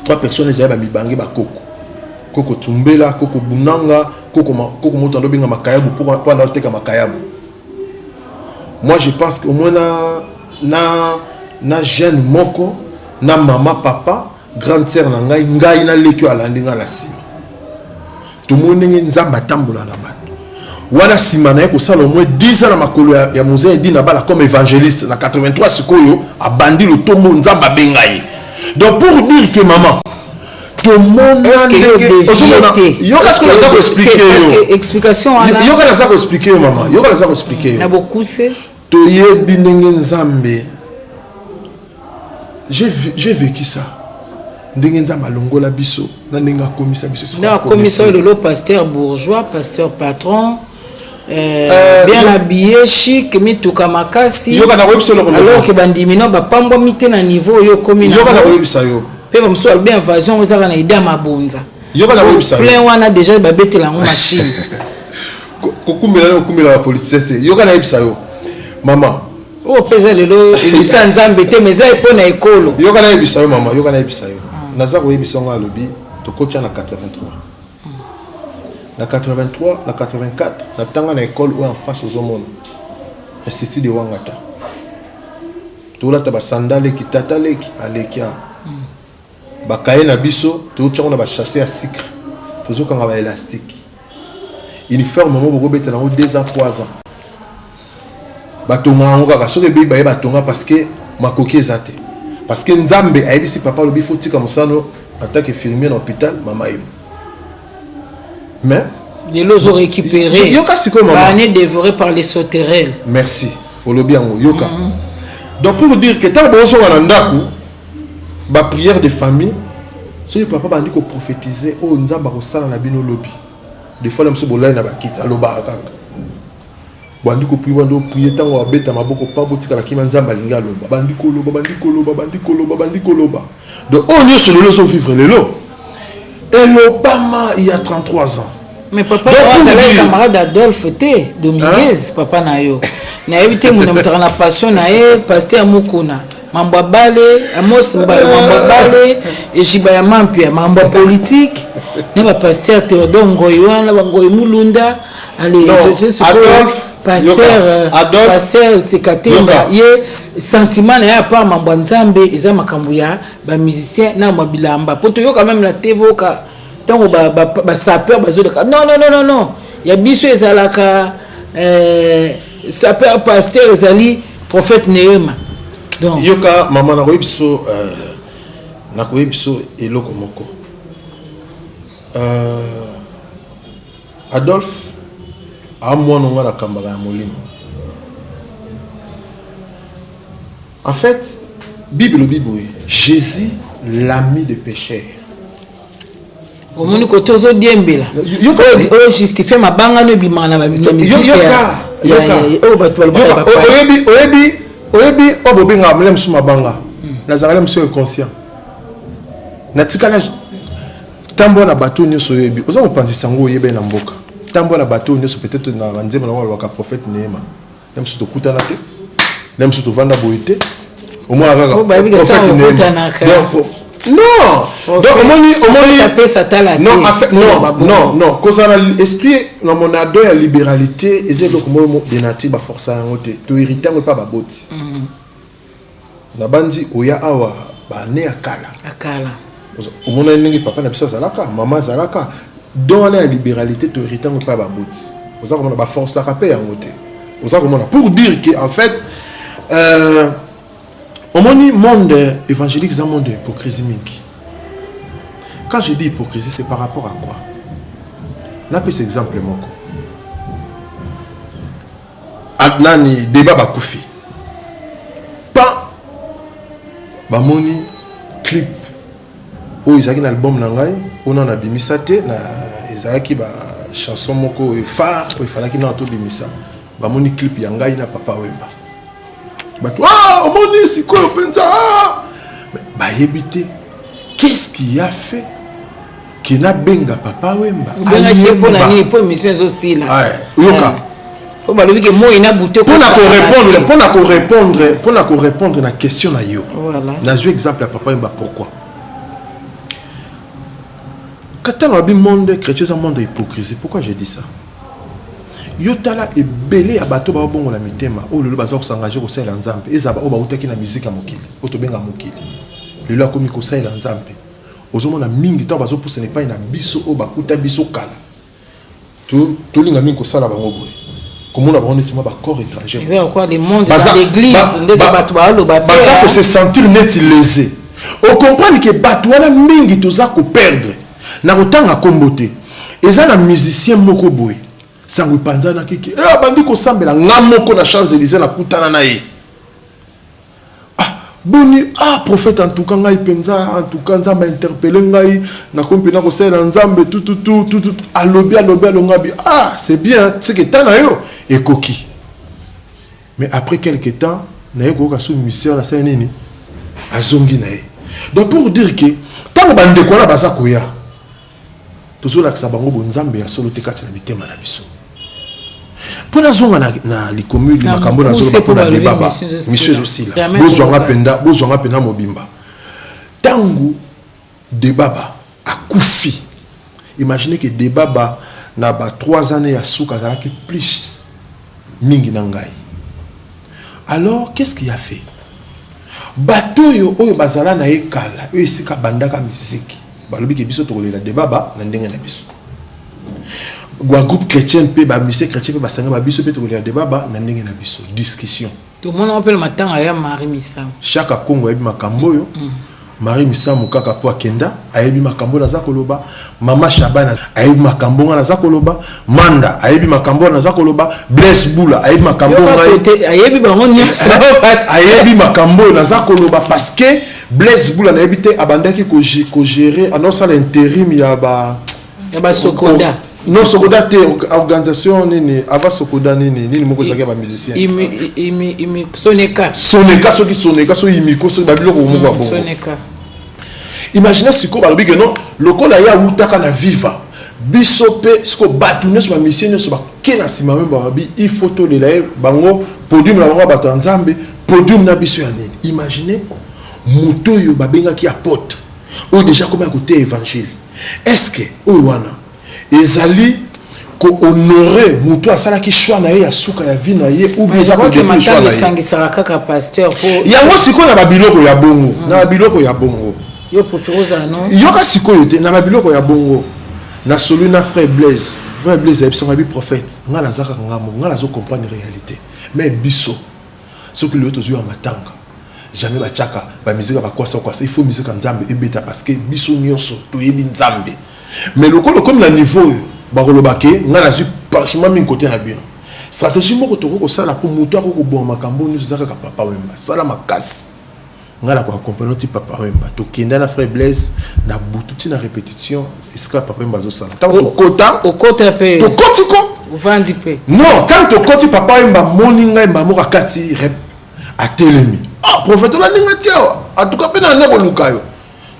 3 personnes ezaba mibangi ba koko. Koko tumbela, koko bunanga, koko motando benga makayabu pour na oteka makayabu. Moi je pense qu'au moins na jeune moko, na maman papa, grande sœur na ngai na lekio alandinga la sima. Tout le monde nzamba tambola na bato. Wana sima na ko sala au moins 10 ans na makolo ya musée dit na bala comme évangéliste na 83 sikoyo abandi le tombo nzamba bengai. Donc pour dire que maman explication expliquer maman expliquer na beaucoup c'est toyebi ndenge nzambe j'ai vécu ça ndenge nzambe alongola biso na ndenge akomisa biso na commission de pasteur bourgeois pasteur patron bien habillé chic mituka makasi alors que bandimino bapambwa mite na niveau yo komi na pe ba mso bien invasion ozaka na idée mabonza plein wana déjà babetela ngo machine kokumbela la police te yoka na yebisa yo mama o pesa lelo ilisa nzambe te meza epona ekolo yoka na yebisa yo mama yoka na yebisa yo naza ko yebisa ngo alobi to kocha na 83 na 83 na 84 na tanga na école ou en face aux hommes institut de Wangata tola ta ba sandale ki tatale ki alekia ba kaye na biso to tchako na ba chasser à sucre tozo kanga ba élastique uniforme mo boko beta na 2 ans 3 ans batonga ngo kaka soke bi ba batonga parce que makoki ezate parce que nzambe ayebisi papa lobi faut tika musano en tant qu'infirmier dans l'hôpital mama yimo. Mais les lots ont récupéré. Yoka siko maman. Année dévorée par les sauterelles. Merci. Olobiango yoka. Donc pour dire que tant bon so wanandaku ba prière de famille, so papa bandi ko prophétiser o nzamba ko sala na bino lobi. Des fois l'amso bolai na ba kita loba akaka. Bandi ko prier tango wa beta maboko pa botika la kima nzamba linga loba. Bandi ko loba. Donc on est sur le lot vivre les lots. Et l'Obama il y a 33 ans. Mais papa c'est le camarade d'Adolphe T. Dominguez, papa na yo. Na évité mon na passion na pasteur Mukuna. Mambo bale, Amos Mbale, et Jibaya Mampia, mambo politique. Na pasteur Théodore Ngoywan, na Ngoy Mulunda. Allez, Adolphe, pasteur Sekatenga, ye sentiment na ya pa mambo nzambe eza makambo ya ba musicien na mabilamba. Poto yo quand même la tevoka tango ba sapeur bazoleka. Non. Ya biso ezalaka sapeur pasteur ezali prophète Néhéma. Donc yoka mama na koyebiso eloko moko. Adolphe a moi non la kambala molimo. En fait, Bible Jésus l'ami des pécheurs. Au moment où tu as dit que justifier ma banga ne bimana ma musique. Oyebi obobinga mlem suma banga. Nazareth monsieur conscient. Natikala tambo na bateau nyoso yebi. Oza opandisa ngo yebe na mboka. Tambo na bateau nyoso peut-être na nzema na waka prophète Néhéma. Même si to kutana te. Même si tu vends la beauté, au moins prophète Néhéma. Non. Donc non. Cause l'esprit dans mon ado la libéralité, et c'est donc moi de nature ba forcer en côté. Tu irritant pas ba boti. Na bandi oya awa ba ne akala. Au moins n'ingi papa na biso zalaka, maman zalaka. Dans la libéralité, tu irritant pas ba boti. Vous savez comment ba forcer à payer en côté. Vous savez comment pour dire que en fait au monde évangélique, c'est un monde d'hypocrisie. Quand je dis hypocrisie, c'est par rapport à quoi? On peut cet exemple. Adnani débat bakoufi. Pas bamoni clip. Oh, ils ont un album nangai. On en a bimisate. Ils ont une chanson moko phare. Il fallait qu'ils n'aient pas bimisa. Bamoni clip yangai na papa wemba. C'est quoi mais qu'est-ce qu'il a fait qui n'a benga papa wemba pour répondre la question na yo na un exemple à papa wemba pourquoi quand on a un monde chrétien un monde hypocrisie pourquoi j'ai dit ça yotala ebele abato ba bongo la mitema o lelo baza ko s'engager ko sala nzambe ezaba o ba utaki na musique ya mokili o to benga mokili lelo akomi ko sala nzambe ozomona mingi ta bazo pousse ne pas na biso o ba kuta biso kala to linga mingi ko sala bango boy comme on a bonné tima ba corps étranger quoi les mondes dans l'église ndeka bato ba lo ba baza ko se sentir net lésé On comprend que batouana mingi toza ko perdre. Na kotanga kombote. Eza na musicien moko boy. Sangu panzana kiki. Bandi ko sambela ngamoko na Champs-Élysées na kutana na ye. Boni prophète en tout cas ngai penza en tout cas nzamba interpeller ngai na kompena ko sala nzambe tout alobi alongabi c'est bien c'est que tana yo ekoki. Mais après quelque temps na yeko ka sou mission na sala nini azongi na ye. Donc pour dire que tant bande ko na baza koya toujours la sabango bonzambe ya solo te kati na bitema na biso. Pour la zone na les communes na makambo na zone pour na débat monsieur aussi là bozwanga penda mobimba tangu débat akufi. Imaginez que débat na ba 3 années ya souka zala ki plus mingi na ngai. Alors qu'est-ce qu'il a fait? Bato yo oyo bazala na ekala yo esika bandaka musique balobi ke biso tokolela débat na ndenge na biso. Gwa groupe chrétien pe ba musique chrétien pe basanga ba biso pe to kolela débat na ndenge na biso discussion. Tout le monde appelle matanga ya Marie Missam. Chaque Congo ayebi makambo yo. Marie Missam kaka po akenda ayebi makambo na zakoloba. Mama Shabana ayebi makambo na zakoloba. Manda ayebi makambo na zakoloba. Blaise Boula ayebi makambo ngai. Ayebi bango nyonso ayebi makambo na zakoloba parce que Blaise Boula na yebite abandaki ko gérer annonce l'intérim ya ba Sokoda. Non, Sokoda te organisation nini avant Sokoda nini moko zaki ba musicien. Imi Soneka so imiko so ba biloko moko ba Soneka. Imaginez siko ba lobi que non, lokola ya utaka na viva. Biso pe siko batune so ba musicien so ba kena sima ba bi il photo de la bango podium la bango ba nzambe podium na biso ya nini. Imaginez moto yo ba benga ki apôtre. Ou déjà comme à côté évangile. Est-ce que wana ezali ko honorer mutu asala ki choix na ye ya suka ya vie na ye ou bien za ko détruire choix na ye sangisaka kaka pasteur pour yango siko na babiloko ya bongo na babiloko ya bongo yo profiroza non yo ka siko yote na babiloko ya bongo na celui na frère Blaise a bi prophète ngala zaka ngamo ngala zo comprendre réalité mais biso ce que le tozu ya matanga jamais ba chaka ba musique ba kwasa il faut musique nzambe ebeta parce que biso nyonso to yebi nzambe. Mais le comme le niveau barolobake ngana zu parchement min côté na bien stratégie moko toko ça la pour moto ko bon makambo ni zaka ka papa wemba sala makasi ngala ko accompagner ti papa wemba to kenda na frère Blaise na bututi na répétition eska papa wemba zo sala tant au kota pe to koti ko vandi pe non quand to koti papa wemba moninga mba moka kati rep a telemi prophète la ninga tiawa en tout cas pe na ndeko lukayo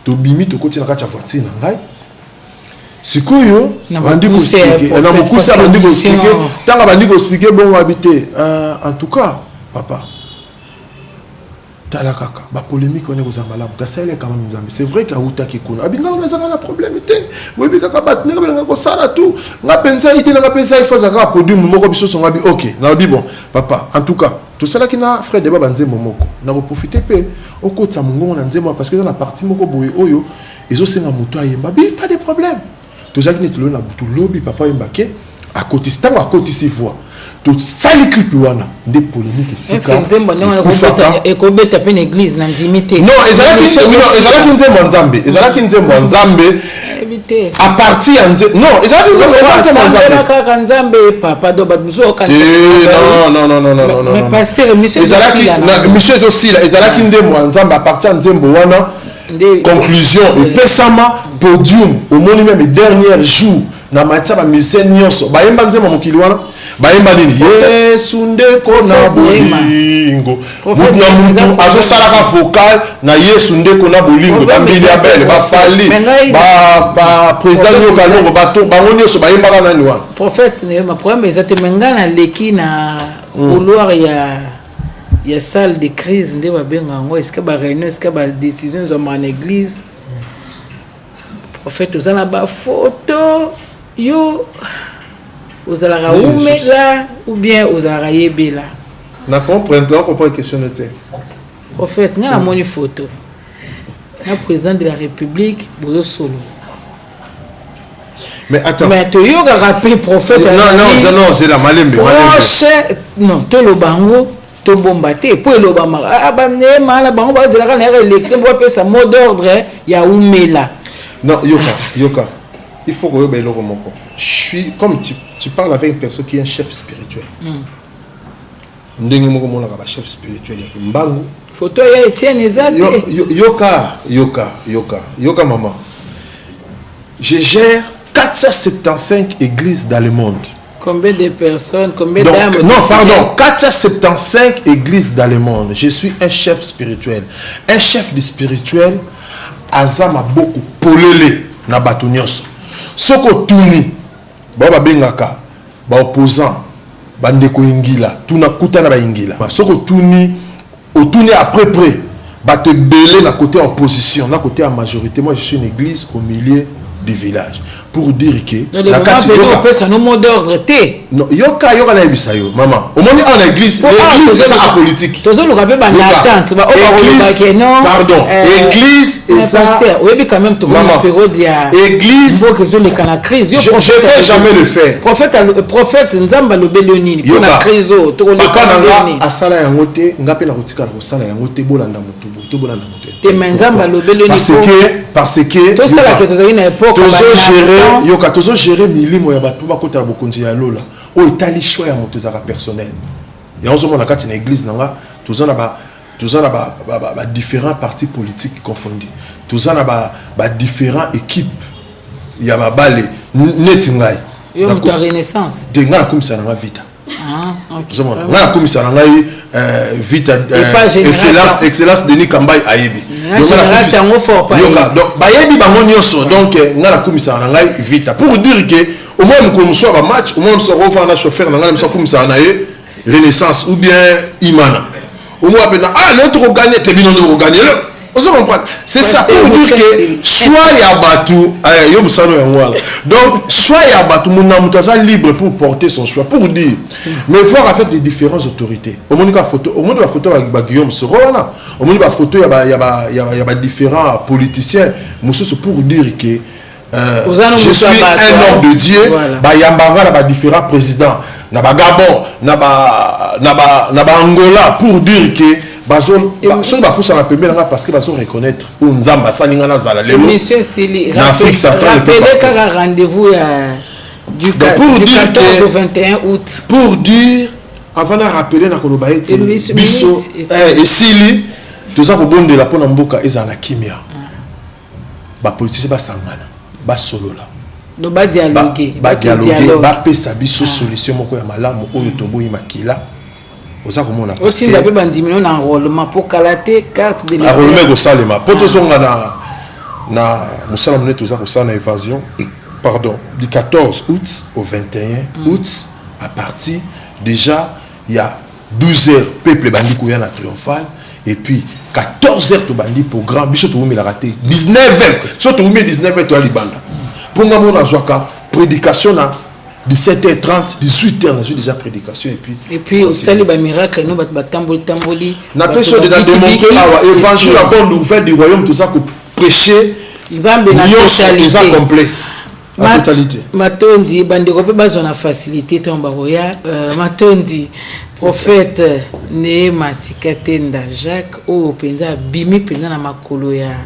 to bimi to koti na kati voiture na ngai. Sikoyo bandi ko expliquer na mokusa bandi ko expliquer tanga bandi ko expliquer bon habiter en tout cas papa tala kaka ba polémique on est aux ambalamu ta sele quand même nzambe c'est vrai que auta ki kuna abinga on a problème té webi kaka bat ne nga ko sala tout nga pensa idée nga pensa il faut ça ka podium moko biso so ngabi OK na bi bon papa en tout cas tout cela qui na frère de baba nzembo moko na ko profiter pe okota mungo na nzembo parce que dans la partie moko boye oyo ezo senga moto ayemba bi pas de problème. Tout ça qui n'est pas tout lobby papa Mbake à côté c'est à côté ses voix tout ça les clips wana des polémiques c'est ça nzembo non ko ekobeta pe église na nzimité non ezalaki nzembo nzambe ezalaki nzembo nzambe éviter à partir non ezalaki nzembo nzambe papa do bat muso ka non mais pasteur monsieur aussi là ezalaki nzembo nzambe à partir nzembo wana conclusion et pesama podium au moment même dernier jour na matia ba mission nyonso ba yemba nzema mokili wana ba yemba nini Yesu ndeko na bolingo mutu na mutu azo salaka vocal na Yesu ndeko na bolingo ba mbili ya belle ba fali ba président nyoka longo bato bango nyonso ba yemba kana ni wana prophète ma problème exactement ngana leki na couloir ya salle de crise nde babenga ngo est-ce que ba réunion est-ce que ba décision zo en église prophète ozana ba photo yo ozala umela ou bien ozala yebela na comprendre la question de terre prophète ngana moni photo na président de la république bozo solo mais attends mais to yo ga rappeler prophète non c'est la malembe non to lo bango to bomba te po eloba mara ba ne mala bango ba zela kana élection pour faire sa mot d'ordre ya umela. Non, Yoka, il faut que je suis comme tu parles avec une personne qui est un chef spirituel. Chef spirituel Mbangu. Photo ya Etienne Ezate. Yoka maman. Je gère 475 églises dans le monde. Combien de personnes, combien d'âmes? Non, pardon, 475 églises dans le monde. Je suis un chef spirituel. Un chef de spirituel, Azama beaucoup polele na batunios. Soko tuni, baba bengaka, ba opposant, bandeko ingila, tuna kuta na ba ingila. Soko tuni, otuni après près, ba te belé na côté opposition, na côté en majorité. Moi je suis une église au milieu du village. Pour dire que la catégorie ça nos mots d'ordre té. Non, yoka na bisayo maman. Au moment en église, l'église c'est ça politique. Tozo le rappel ba attente ba o non. Pardon. Église et ça pasteur, oui quand même tout le période ya église. Faut que zo le kana crise. Je vais jamais le faire. Prophète Nzamba lo beloni pour la crise to le kana asala yango te ngape na kotika ko sala yango te bolanda mutubu to bolanda mutu. Te Nzamba lo beloni parce que to sala que tozo ina époque yoka tozo gérer milimo ya bato bakota bokonzi ya lola o etali choix ya moto zaka personnel ya ozo mona kati na église nanga tozo na ba différents partis politiques confondus tozo na ba différents équipes ya ba bale neti ngai yo muto renaissance de nga comme ça na vita ok nga comme ça na vita excellence Denis Kambai ayebi donc bayebi bango nyonso donc nga na komisa na ngai vita pour dire que au moins nous soit ba match au moins nous refa na chauffeur na nga nous komisa na renaissance ou bien imana au moins pena l'autre gagner te bino no gagner on se comprend c'est ça pour dire que soit ya batu yo musano ya ngwala donc soit ya batu mona mutaza libre pour porter son choix pour dire mais voir avec les différentes autorités au monde la photo ba Guillaume Sorona au monde la photo ya ba différents politiciens mususu pour dire que je suis un homme de Dieu ba yambanga na ba différents présidents na ba Gabon na ba Angola pour dire que bazo ba poussa na pembe nga parce que bazo reconnaître unzamba saninga na zala lelo monsieur Sili Afrique centrale rappelez qu'un rendez-vous du 14 au 21 août pour dire avant de rappeler na koloba ete biso et Sili toza ko bondela pona mboka ezana kimia ba politicien ba sangana ba solola do ba dialoguer ba pesa biso solution moko ya malamu oyo toboyi makila oza komona aussi la pe bandimino na enrôlement pour kalater carte de enrôlement go salema poto songa na musala mone toza ko sala na évasion pardon du 14 août au 21 août à partir déjà il y a 12 heures peuple bandi ko yana triomphal et puis 14 heures to bandi programme biso to mi la raté 19 heures so to mi 19 heures to alibanda pour ngamona zwaka prédication na 17h30, 18h, j'ai déjà prédication et puis au salut ba miracle nous ba tamboli na personne de démontrer l'évangile la bonne nouvelle du royaume tout ça que prêcher Nzambe na totalité complet la totalité matondi bandeko pe bazona facilité tomba roya matondi prophète Neema Sikatenda Jacques o penza bimi penza na makolo ya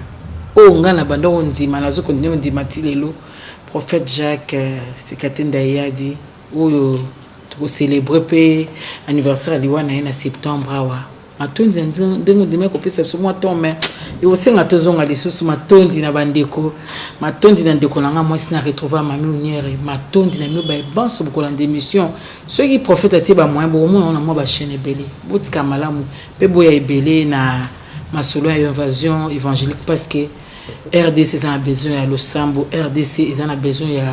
o ngana bandoko nzima nazo kontinue ndima tilelo prophète Jacques Sikatenda Yadi oyo to célébrer pe anniversaire liwana na septembre awa matondi ndengo ndime ko pesa so moi tombe et aussi nga tozonga lisusu matondi na bandeko matondi na ndeko nanga moi sina retrouver mami uniere matondi na miba banso bukola d'émission ceux qui prophète ati ba moyen bo moi on a moi ba chaîne belé botika malamu pe boya ebelé na masolo ya invasion évangélique parce que RDC a besoin ya losambo RDC a besoin ya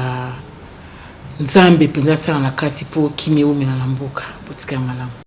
nzambe penza sala na kati po kimeo mena na mboka botika malamu